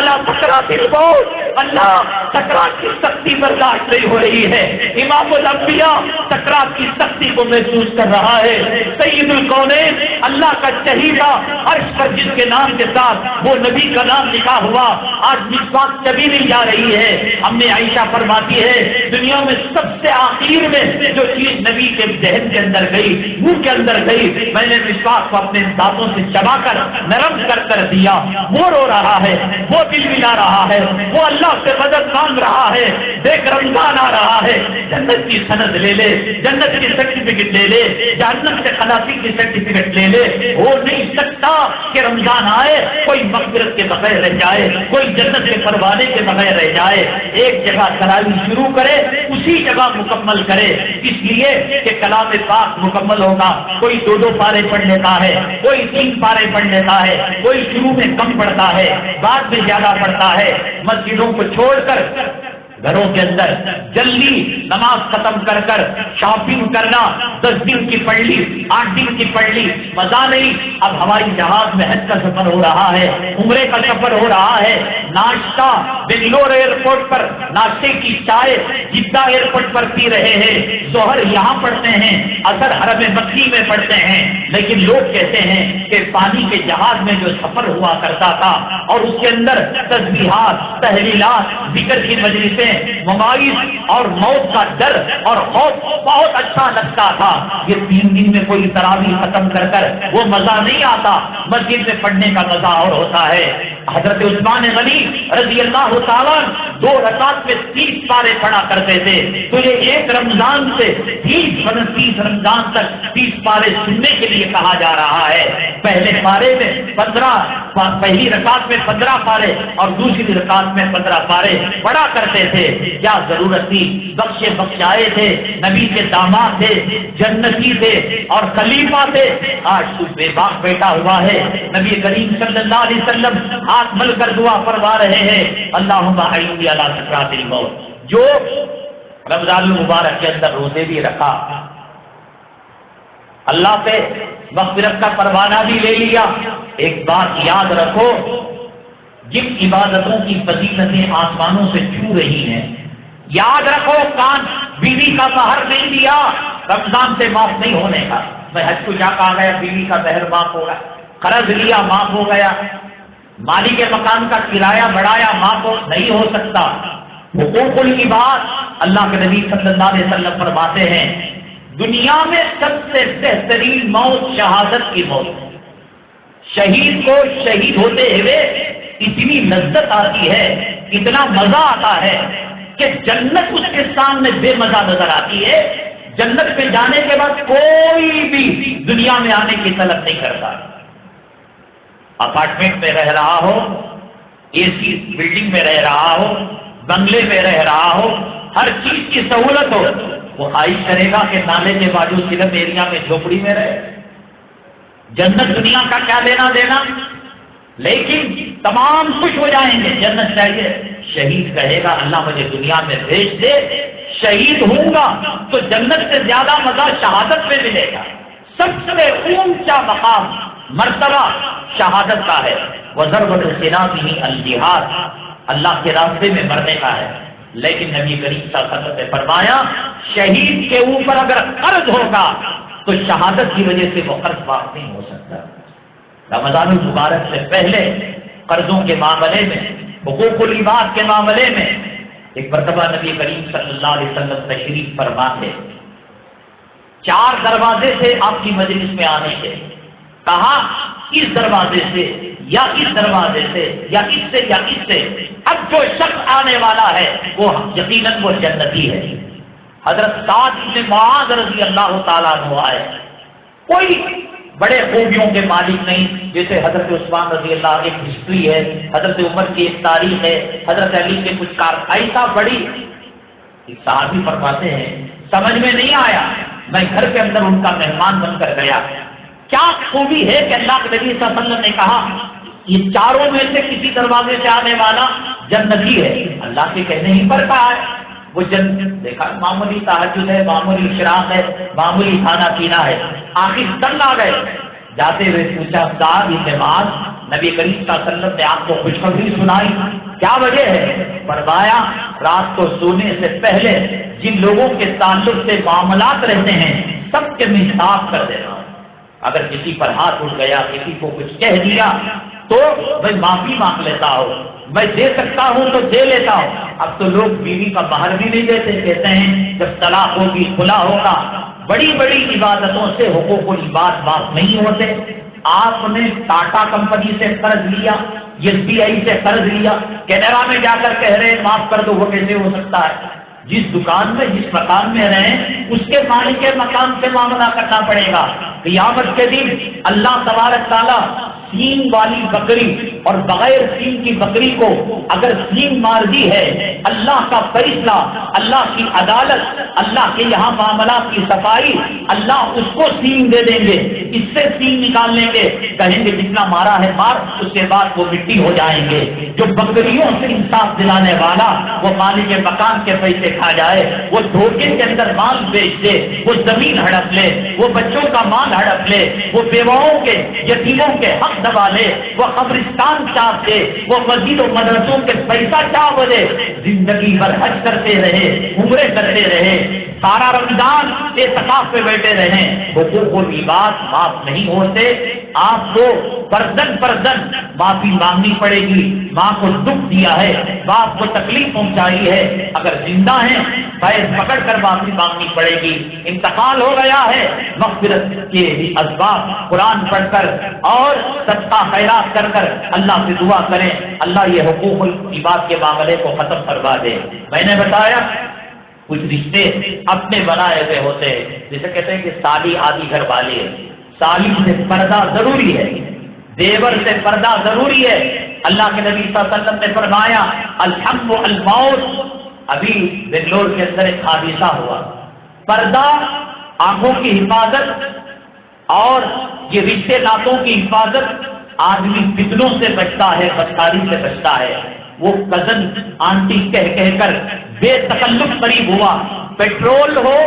اللہ سکرات الموت، اللہ سکرات کی سختی برداشت نہیں ہو رہی ہے۔ امام الانبیاء سکرات کی سختی کو محسوس کر رہا ہے۔ سید الکونین اللہ کا چہیتا، عرش پر جس کے نام کے ساتھ وہ نبی کا نام لکھا ہوا، آج مسواک کبھی نہیں جا رہی ہے۔ ہم نے عائشہ فرماتی ہے دنیا میں سب سے آخر میں جو چیز نبی کے ذہن کے اندر گئی، منہ کے اندر گئی، میں نے مسواک کو اپنے دانتوں سے چبا کر نرم کر دیا، وہ رو رہا ہے، وہ دل ملا رہا ہے، وہ اللہ سے مدد مانگ رہا ہے۔ دیکھ رمضان آ رہا ہے، جنت کی سند لے لے، جنت کی سرٹیفکیٹ لے لے، جہنم سے خلاصی کی سرٹیفکیٹ لے لے۔ ہو نہیں سکتا کہ رمضان آئے کوئی مغفرت کے بغیر رہ جائے، کوئی جنت کے پروانے کے بغیر رہ جائے۔ ایک جگہ تراویح شروع کرے، اسی جگہ مکمل کرے، اس لیے کہ کلام پاک مکمل ہوگا۔ کوئی 2 پارے پڑھ لیتا ہے، کوئی 3 پارے پڑھ لیتا ہے، کوئی شروع میں کم پڑھتا ہے، بعد میں زیادہ پڑھتا ہے۔ مسجدوں کو چھوڑ کر گھروں کے اندر جلدی نماز ختم کر کر شاپنگ کرنا، 10 دن کی پڑھ لی، 8 دن کی پڑھ لی، مزہ نہیں۔ اب ہوائی جہاز میں حج کا سفر ہو رہا ہے، عمرے کا سفر ہو رہا ہے، ناشتہ بنگلور ایئرپورٹ پر ناشتے کی چائے جدہ ایئرپورٹ پر پی رہے ہیں، ظہر یہاں پڑھتے ہیں، اثر حرم مکی میں پڑھتے ہیں، لیکن لوگ کہتے ہیں کہ پانی کے جہاز میں جو سفر ہوا کرتا تھا اور اس کے اندر تسبیحات، تحلیلات، ذکر کی مجلسیں، ممائز اور موت کا ڈر اور خوف بہت اچھا لگتا تھا۔ یہ 3 دن میں کوئی تراویح ختم کر وہ مزہ نہیں آتا، مسجد میں پڑھنے کا مزہ اور ہوتا ہے۔ حضرت عثمان غنی رضی اللہ تعالیٰ 2 رکعت میں 30 پارے پڑھا کرتے تھے، تو یہ ایک رمضان سے 30 رمضان تک 30 پارے سننے کے لیے کہا جا رہا ہے۔ پہلے پارے میں 15، پہلی رکعت میں 15 پارے اور دوسری رکعت میں 15 پارے پڑھا کرتے تھے۔ کیا ضرورت تھی؟ بخشائے تھے، نبی کے داماد تھے، جنتی تھے اور خلیفہ تھے۔ آج تو بے باک بیٹا ہوا ہے، نبی کریم صلی اللہ علیہ وسلم ہاتھ مل کر دعا فرما رہے ہیں، اللہم اعنی علی سکرات الموت۔ جو رمضان المبارک کے اندر روزے بھی رکھا، اللہ سے مغفرت کا پروانہ بھی لے لیا، ایک بات یاد رکھو، جن عبادتوں کی فضیلتیں آسمانوں سے چھو رہی ہیں، یاد رکھو، کان بیوی کا مہر نہیں دیا رمضان سے معاف نہیں ہونے کا۔ میں حج کو جا کے آ گیا، بیوی کا مہر معاف ہوگا، قرض لیا معاف ہو گیا، مالی کے مکان کا کرایہ بڑھایا معاف نہیں ہو سکتا۔ حقوق العباد، اللہ کے نبی صلی اللہ علیہ وسلم فرماتے ہیں دنیا میں سب سے بہترین موت شہادت کی موت۔ شہید کو شہید ہوتے ہوئے اتنی لذت آتی ہے، اتنا مزہ آتا ہے کہ جنت اس کے سامنے بے مزہ نظر آتی ہے۔ جنت میں جانے کے بعد کوئی بھی دنیا میں آنے کی طلب نہیں کرتا۔ اپارٹمنٹ میں رہ رہا ہو، اے سی بلڈنگ میں رہ رہا ہو، بنگلے میں رہ رہا ہو، ہر چیز کی سہولت ہو، وہ خواہش کرے گا کہ نالے کے بازو صرف ایریا میں جھوپڑی میں رہے۔ جنت دنیا کا کیا لینا دینا، لیکن تمام خوش ہو جائیں گے، جنت چاہیے۔ شہید کہے گا اللہ مجھے دنیا میں بھیج دے، شہید ہوں گا تو جنت سے زیادہ مزہ شہادت میں ملے گا۔ سب سے اونچا مقام مرتبہ شہادت کا ہے، وَضَرْبَ الْخِنَاقِ الْجِهَادِ، اللہ کے راستے میں مرنے کا ہے۔ لیکن نبی کریم صلی اللہ علیہ وسلم نے فرمایا شہید کے اوپر اگر قرض ہوگا تو شہادت کی وجہ سے وہ قرض معاف نہیں ہو سکتا۔ رمضان المبارک سے پہلے قرضوں کے معاملے میں، حقوق العباد کے معاملے میں ایک مرتبہ نبی کریم صلی اللہ علیہ وسلم تشریف فرما تھے، 4 دروازے سے آپ کی مجلس میں آنے کے، کہا اس دروازے سے یا اس دروازے سے یا اس سے یا اس سے، اب جو شخص آنے والا ہے وہ یقیناً وہ جنتی ہے۔ حضرت سعد بن معاذ رضی اللہ تعالیٰ عنہ آئے، کوئی بڑے خوبیوں کے مالک نہیں، جیسے حضرت عثمان رضی اللہ ایک ہسٹری ہے، حضرت عمر کی ایک تاریخ ہے، حضرت علی کے کچھ کار، ایسا بڑی صحابی فرماتے ہیں سمجھ میں نہیں آیا، میں گھر کے اندر ان کا مہمان بن کر گیا، کیا خوبی ہے کہ اللہ کے نبی صلی اللہ علیہ وسلم نے کہا یہ 4 میں سے کسی دروازے سے آنے والا جنتی ہے، اللہ کے کہنے ہی پر کہا ہے وہ جنت۔ دیکھا معمولی تہجد ہے، معمولی اشراق ہے، معمولی کھانا پینا ہے، آخر تنگ آ گئے، جاتے ہوئے پوچھا صاحب یہ نماز، نبی کریم صلی اللہ علیہ وسلم نے آپ کو خوشخبری سنائی، کیا وجہ ہے؟ فرمایا رات کو سونے سے پہلے جن لوگوں کے تعلق سے معاملات رہتے ہیں سب کے میں صاف کر دینا، اگر کسی پر ہاتھ اٹھ گیا، کسی کو کچھ کہہ دیا تو میں معافی مانگ لیتا ہوں، میں دے سکتا ہوں تو دے لیتا ہوں۔ اب تو لوگ بیوی کا مہر بھی نہیں دیتے، کہتے ہیں جب طلاق ہوگی کھلا ہوگا۔ بڑی بڑی عبادتوں سے حقوق العباد معاف نہیں ہوتے۔ آپ نے ٹاٹا کمپنی سے قرض لیا، SBI سے قرض لیا، کینیڈا میں جا کر کہہ رہے ہیں معاف کر دو، وہ کیسے ہو سکتا ہے؟ جس دکان میں جس مکان میں رہیں اس کے مالک کے مکان سے معاملہ کرنا پڑے گا۔ قیامت کے دن اللہ تبارک تعالیٰ سینگ والی بکری اور بغیر سینگ کی بکری کو اگر سینگ مار دی ہے، اللہ کا فیصلہ، اللہ کی عدالت، اللہ کے یہاں معاملات کی صفائی، اللہ اس کو سینگ دے دیں گے اس سے سینگ نکال لیں گے، کہیں گے جتنا مارا ہے مار، اس کے بعد وہ مٹی ہو جائیں گے۔ جو بکریوں سے انصاف دلانے والا وہ مالک مکان کے پیسے کھا جائے، وہ دھوکے کے اندر مال بیچ دے، وہ زمین ہڑپ لے، وہ بچوں کا مال ہڑپ لے، وہ بیواؤں کے یتیموں کے حق دبا لے، وہ قبرستان چاپ دے، وہ مسجد و مدرسوں کے پیسہ چاپ دے، زندگی بھر حج کرتے رہے، عمرے کرتے رہے، سارا رمضان اعتکاف پہ بیٹھے رہے، حقوق و عباد معاف نہیں ہوتے۔ آپ کو پردن معافی مانگنی پڑے گی۔ ماں کو دکھ دیا ہے، باپ کو تکلیف پہنچائی ہے، اگر زندہ ہیں فیض پکڑ کر معافی مانگنی پڑے گی۔ انتقال ہو گیا ہے، مغفرت کے اسباب قرآن پڑھ کر اور صدقہ خیرات کر اللہ سے دعا کریں، اللہ یہ حقوق العباد کے معاملے کو ختم کروا دے۔ میں نے بتایا کچھ رشتے اپنے بنائے ہوئے ہوتے ہیں، جسے کہتے ہیں کہ سالی آدھی گھر والی ہے، سالی سے پردہ ضروری ہے، دیور سے پردہ ضروری ہے۔ اللہ کے نبی صلی اللہ علیہ وسلم نے فرمایا الحم الموت۔ ابھی بنگلور کے اندر ایک حادثہ ہوا، پردہ آنکھوں کی حفاظت اور یہ رشتے ناتوں کی حفاظت، آدمی فتنوں سے بچتا ہے، بدکاری سے بچتا ہے۔ وہ کزن آنٹی کہہ کر بے تکلف قریب ہوا، پیٹرول ہو،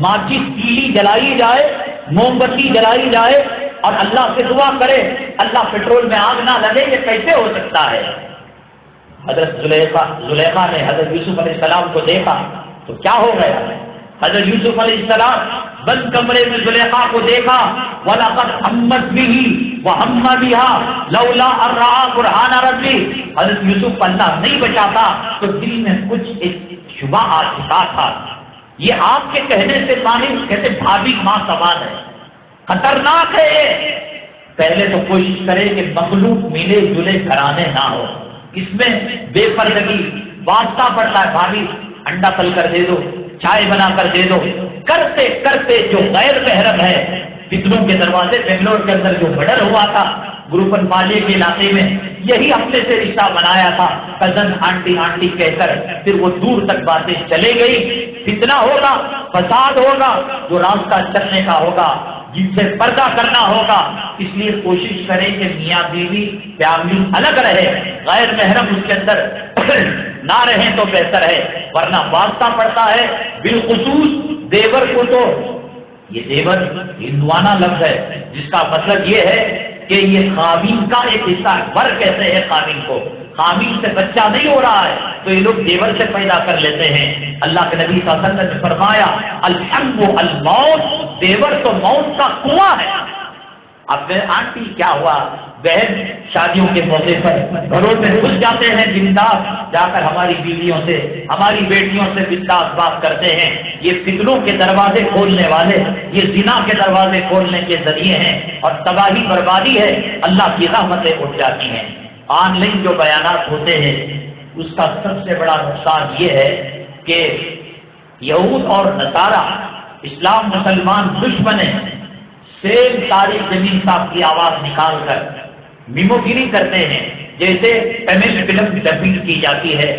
ماچس تیلی جلائی جائے، موم بتی جلائی جائے اور اللہ سے دعا کرے اللہ پیٹرول میں آگ نہ لگے، یہ کیسے ہو سکتا ہے؟ حضرت زلیخا نے حضرت یوسف علیہ السلام کو دیکھا تو کیا ہو گیا؟ حضرت یوسف علیہ السلام بند کمرے میں زلیخا کو دیکھا، وَلَقَدْ هَمَّتْ بِهِ وَهَمَّ بِهَا لَوْلَا أَن رَأَىٰ بُرْهَانَ رَبِّهِ۔ حضرت یوسف کو اللہ نہیں بچاتا تو دل میں کچھ ایک شبہ آ چکا تھا، یہ آپ کے کہنے سے مانی کہتے بھابھی ماں سمان ہے، خطرناک ہے یہ۔ پہلے تو کوشش کرے کہ مخلوق ملے جلے گھرانے نہ ہو، اس میں بے پردگی واسطہ پڑتا ہے، بھابھی انڈا تل کر دے دو، چائے بنا کر دے دو، کرتے کرتے جو غیر محرم ہے، فتنوں کے دروازے بنگلور کے اندر جو مرڈر ہوا تھا گروپن پالے کے علاقے میں، یہی اپنے سے رشتہ بنایا تھا، کزن آنٹی کہہ کر، پھر وہ دور تک باتیں چلے گئی، فتنہ ہوگا، فساد ہوگا، جو راستہ چلنے کا ہوگا، جن سے پردہ کرنا ہوگا۔ اس لیے کوشش کریں کہ میاں بیوی فیملی الگ رہے، غیر محرم اس کے اندر نہ رہیں تو بہتر ہے، ورنہ واسطہ پڑتا ہے، بالخصوص دیور کو۔ تو یہ دیور ہندوانہ لفظ ہے جس کا مطلب یہ ہے کہ یہ خاوین کا ایک حصہ، ور کہتے ہیں خاوین کو، خاوین سے بچہ نہیں ہو رہا ہے تو یہ لوگ دیور سے پیدا کر لیتے ہیں۔ اللہ کے نبی صلی اللہ علیہ وسلم نے فرمایا الحم الموت، دیور تو موت کا کنواں ہے۔ اب آنٹی کیا ہوا، بہن شادیوں کے موقع پر گھروں میں گھس جاتے ہیں بنداس، جا کر ہماری بیویوں سے ہماری بیٹیوں سے بنداس بات کرتے ہیں، یہ فتنوں کے دروازے کھولنے والے، یہ زنا کے دروازے کھولنے کے ذریعے ہیں اور تباہی بربادی ہے، اللہ کی رحمتیں اٹھ جاتی ہیں۔ آن لائن جو بیانات ہوتے ہیں اس کا سب سے بڑا نقصان یہ ہے کہ یہود اور نصارہ اسلام مسلمان دشمن سیم تاریخ زمین صاحب کی آواز نکال کر میموگیری کرتے ہیں، جیسے تمل فلم ڈبنگ کی جاتی ہے،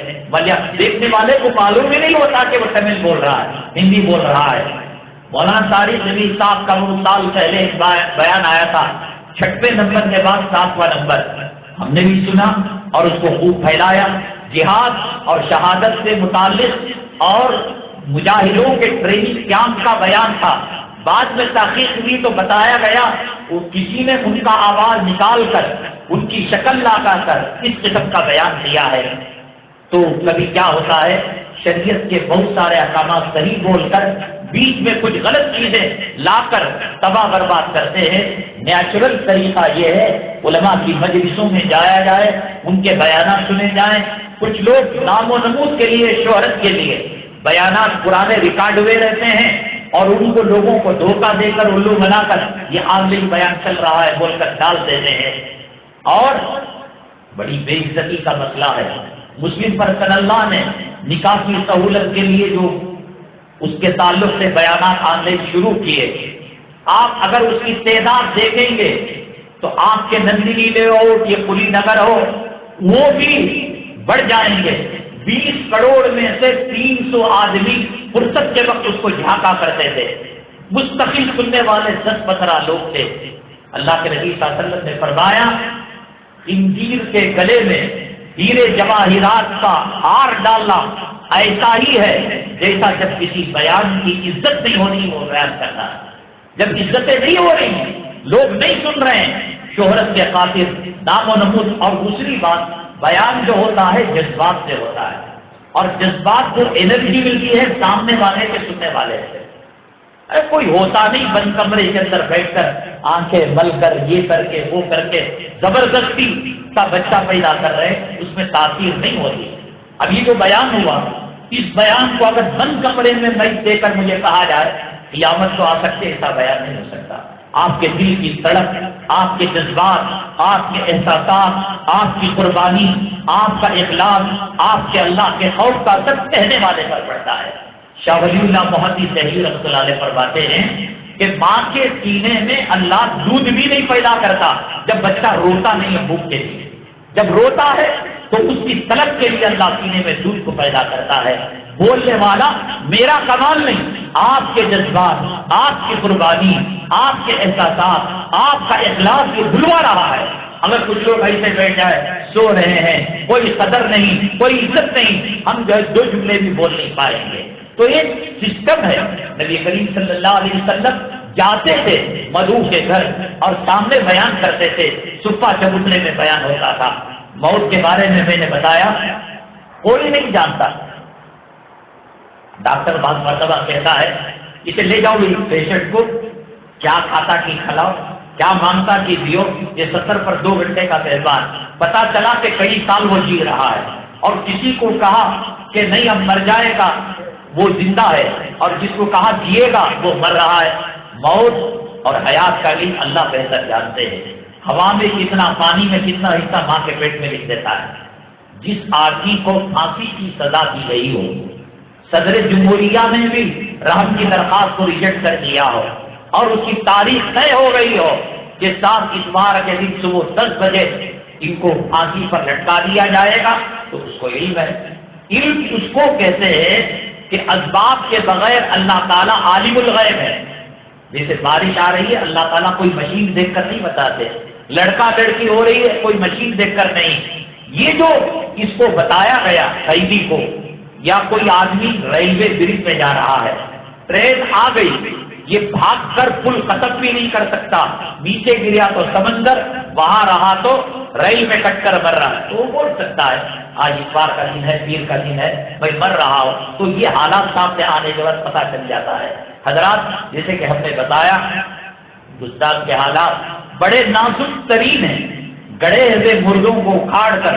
دیکھنے والے کو معلوم ہی نہیں ہوتا کہ وہ تمل بول رہا ہے، ہندی بول رہا ہے۔ مولانا تاریخ زمین صاحب کا وہ سال پہلے ایک بیان آیا تھا، 6ویں نمبر کے بعد 7واں نمبر، ہم نے بھی سنا اور اس کو خوب پھیلایا۔ جہاد اور شہادت سے متعلق اور مجاہدوں کے ٹریننگ کیمپ کا بیان تھا، بعد میں تحقیق ہوئی تو بتایا گیا وہ کسی نے ان کا آواز نکال کر ان کی شکل لا کر اس قسم کا بیان دیا ہے۔ تو کبھی کیا ہوتا ہے، شریعت کے بہت سارے احکامات صحیح بول کر بیچ میں کچھ غلط چیزیں لا کر تباہ برباد کرتے ہیں۔ نیچرل طریقہ یہ ہے علماء کی مجلسوں میں جایا جائے، ان کے بیانات سنے جائیں۔ کچھ لوگ نام و نمود کے لیے، شہرت کے لیے بیانات پرانے ریکارڈ ہوئے رہتے ہیں اور ان کو لوگوں کو دھوکہ دے کر الو بنا کر یہ عاملی بیان چل رہا ہے بول کر ڈال دیتے ہیں، اور بڑی بے عزتی کا مسئلہ ہے۔ مسلم پرسن اللہ نے نکاح کی سہولت کے لیے جو اس کے تعلق سے بیانات آنے شروع کیے، آپ اگر اس کی تعداد دیکھیں گے تو آپ کے نندی میں ہو یہ پوری نگر ہو وہ بھی بڑھ جائیں گے۔ 20 کروڑ میں سے 300 آدمی فرصت کے وقت اس کو جھانکا کرتے تھے، مستقل سننے والے 10-15 لوگ تھے. اللہ کے نبی صلی اللہ علیہ وسلم نے فرمایا خنزیر کے گلے میں ہیرے جواہرات کا ہار ڈالنا ایسا ہی ہے جیسا جب کسی بیان کی عزت نہیں ہونی وہ بیان کرنا ہے. جب عزتیں نہیں ہو رہی ہیں، لوگ نہیں سن رہے ہیں شہرت کے خاطر، نام و نمود. اور دوسری بات، بیان جو ہوتا ہے جذبات سے ہوتا ہے، اور جذبات کو انرجی ملتی ہے سامنے والے کے سننے والے سے. ارے کوئی ہوتا نہیں بند کمرے کے اندر بیٹھ کر آنکھیں مل کر یہ کر کے وہ کر کے زبردستی کا بچہ پیدا کر رہے، اس میں تاثیر نہیں ہوتی. اب یہ جو بیان ہوا، اس بیان کو اگر بند کمرے میں میچ دے کر مجھے کہا جائے قیامت تو آ سکتے، ایسا بیان نہیں ہو سکتا. آپ کے دل کی تڑپ، آپ کے جذبات، آپ کے احساسات، آپ کی قربانی، آپ کا اخلاص، آپ کے اللہ کے خوف کا سب کہنے والے پر پڑتا ہے. شاہ ولی اللہ محدث دہلوی رحمۃ اللہ علیہ فرماتے ہیں کہ ماں کے سینے میں اللہ دودھ بھی نہیں پیدا کرتا جب بچہ روتا نہیں ہے بھوک کے لیے. جب روتا ہے تو اس کی طلب کے لیے اللہ سینے میں دودھ کو پیدا کرتا ہے. بولنے والا میرا کمال نہیں، آپ کے جذبات، آپ کی قربانی، آپ کے احساسات، آپ کا اخلاص یہ بلوا رہا ہے. اگر کچھ لوگ ایسے بیٹھ جائے سو رہے ہیں، کوئی قدر نہیں، کوئی عزت نہیں، ہم جو ہے 2 جملے بھی بول نہیں پائیں گے. تو ایک سسٹم ہے. نبی کریم صلی اللہ علیہ وسلم جاتے تھے مدعو کے گھر اور سامنے بیان کرتے تھے. صفہ چبوترے میں بیان ہوتا تھا. موت کے بارے میں نے بتایا کوئی نہیں جانتا. ڈاکٹر بعض مرتبہ کہتا ہے اسے لے جاؤ اس پیشنٹ کو، کیا کھاتا کی کھلاؤ، کیا مانگتا کی دیو. یہ 70 پر 2 گھنٹے کا پہلوان پتا چلا کہ کئی سال وہ جی رہا ہے، اور کسی کو کہا کہ نہیں اب مر جائے گا وہ زندہ ہے، اور جس کو کہا جیے گا وہ مر رہا ہے. موت اور حیات کا علم اللہ بہتر جانتے ہیں. ہوا میں کتنا، پانی میں کتنا حصہ ماں کے پیٹ میں لکھ دیتا ہے. جس آدمی کو پھانسی کی سزا دی گئی ہو، صدر جمہوریہ نے بھی رحم کی درخواست کو ریجیکٹ کر دیا ہو، اور اس کی تاریخ طے ہو گئی ہو کہ 7 اتوار کے دن صبح 10 بجے ان کو پھانسی پر لٹکا دیا جائے گا، تو اس کو علم ہے. علم اس کو کہتے ہیں کہ اسباب کے بغیر اللہ تعالیٰ عالم الغیب ہے. جیسے بارش آ رہی ہے اللہ تعالیٰ کوئی مشین دیکھ کر نہیں بتاتے، لڑکا لڑکی ہو رہی ہے کوئی مشین دیکھ کر نہیں. یہ جو اس کو بتایا گیا قیدی کو، یا کوئی آدمی ریلوے برج پہ جا رہا ہے، ٹرین آ گئی، یہ بھاگ کر پل ختم بھی نہیں کر سکتا، نیچے گریا تو سمندر، وہاں رہا تو ریل میں کٹ کر مر رہا ہے، تو وہ بول سکتا ہے آج اتوار کا دن ہے، پیر کا دن ہے، میں مر رہا ہوں. تو یہ حالات سامنے آنے کے بعد پتہ چل جاتا ہے. حضرات جیسے کہ ہم نے بتایا ہندوستان کے حالات بڑے نازک ترین ہیں. گڑے ہوئے مردوں کو اکھاڑ کر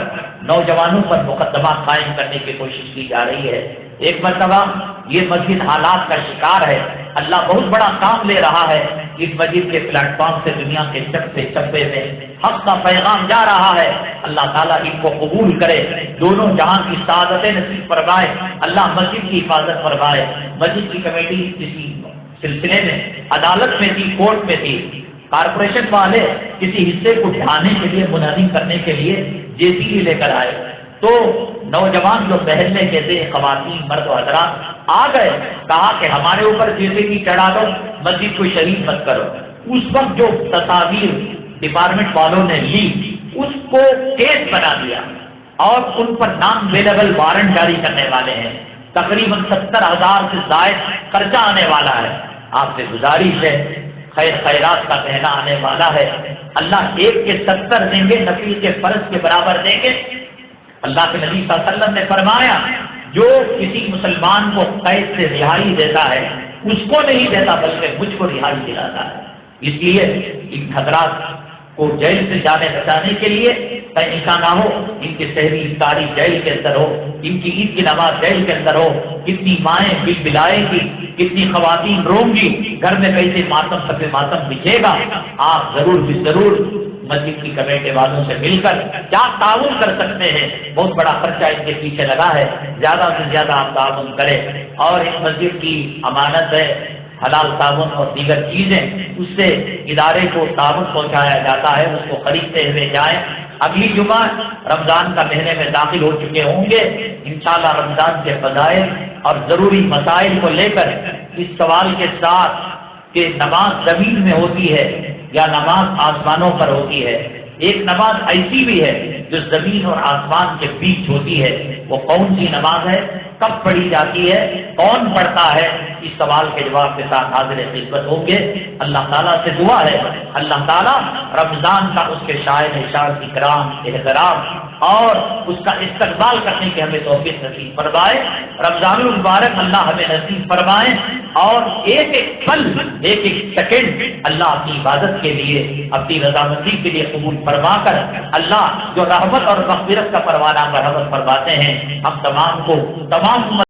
نوجوانوں پر مقدمہ قائم کرنے کی کوشش کی جا رہی ہے. ایک مرتبہ یہ مسجد حالات کا شکار ہے. اللہ بہت بڑا کام لے رہا ہے. اس مسجد کے پلیٹ فارم سے دنیا کے چپے چپے میں حق کا پیغام جا رہا ہے. اللہ تعالیٰ ان کو قبول کرے، دونوں جہاں کی سعادتیں نصیب فرمائے. اللہ مسجد کی حفاظت فرمائے. مسجد کی کمیٹی کسی سلسلے میں عدالت میں تھی، کورٹ میں تھی. کارپوریشن والے کسی حصے کو ڈھانے کے لیے، منہدم کرنے کے لیے JCB لے کر آئے. تو نوجوان جو پہلنے کے تھے، خواتین مرد و حضرات آ گئے، کہا کہ ہمارے اوپر JCB چڑھا دو، مسجد کو شہید مت کرو. اس وقت جو تصاویر ڈپارٹمنٹ والوں نے لی اس کو کیس بنا دیا اور ان پر نان اویلیبل وارنٹ جاری کرنے والے ہیں. تقریباً 70,000 سے زائد خرچہ آنے والا ہے. آپ سے گزارش ہے، خیر خیرات کا کہنا آنے والا ہے. اللہ 1 کے 70 دیں گے، نفل کے فرض کے برابر دیں گے. اللہ کے نبی صلی اللہ علیہ وسلم نے فرمایا جو کسی مسلمان کو قید سے رہائی دیتا ہے اس کو نہیں دیتا بلکہ مجھ کو رہائی دلاتا ہے. اس لیے ان حضرات کو جیل سے جانے بچانے کے لیے کہیں ایسا نہ ہو ان کی سحری افطاری جیل کے اندر ہو، ان کی عید کی نماز جیل کے اندر ہو. کتنی مائیں بل بلائیں گی، کتنی خواتین روں گی، گھر میں کیسے ماتم سب ماتم بچھے گا. آپ ضرور بھی ضرور مسجد کی کمیٹی والوں سے مل کر کیا تعاون کر سکتے ہیں. بہت بڑا خرچہ ان کے پیچھے لگا ہے، زیادہ سے زیادہ آپ تعاون کریں. اور اس مسجد کی امانت ہے حلال تعاون اور دیگر چیزیں، اس سے ادارے کو تعاون پہنچایا جاتا ہے، اس کو خریدتے ہوئے جائیں. اگلی جمعہ رمضان کا مہینے میں داخل ہو چکے ہوں گے. انشاءاللہ رمضان کے فضائل اور ضروری مسائل کو لے کر اس سوال کے ساتھ کہ نماز زمین میں ہوتی ہے یا نماز آسمانوں پر ہوتی ہے. ایک نماز ایسی بھی ہے جو زمین اور آسمان کے بیچ ہوتی ہے. وہ کون سی نماز ہے؟ کب پڑھی جاتی ہے؟ کون پڑھتا ہے؟ اس سوال کے جواب کے ساتھ حاضر خدمت ہوں گے. اللہ تعالیٰ سے دعا ہے اللہ تعالیٰ رمضان کا اس کے شاعر شاعر اکرام احترام اور اس کا استقبال کرنے کی ہمیں توفیق نصیب فرمائے. رمضان المبارک اللہ ہمیں نصیب فرمائے اور ایک ایک پل ایک ایک سیکنڈ اللہ اپنی عبادت کے لیے اپنی رضامندی کے لیے قبول فرما کر اللہ جو رحمت اور مغفرت کا پروانہ مرحمت فرماتے ہیں ہم تمام کو تمام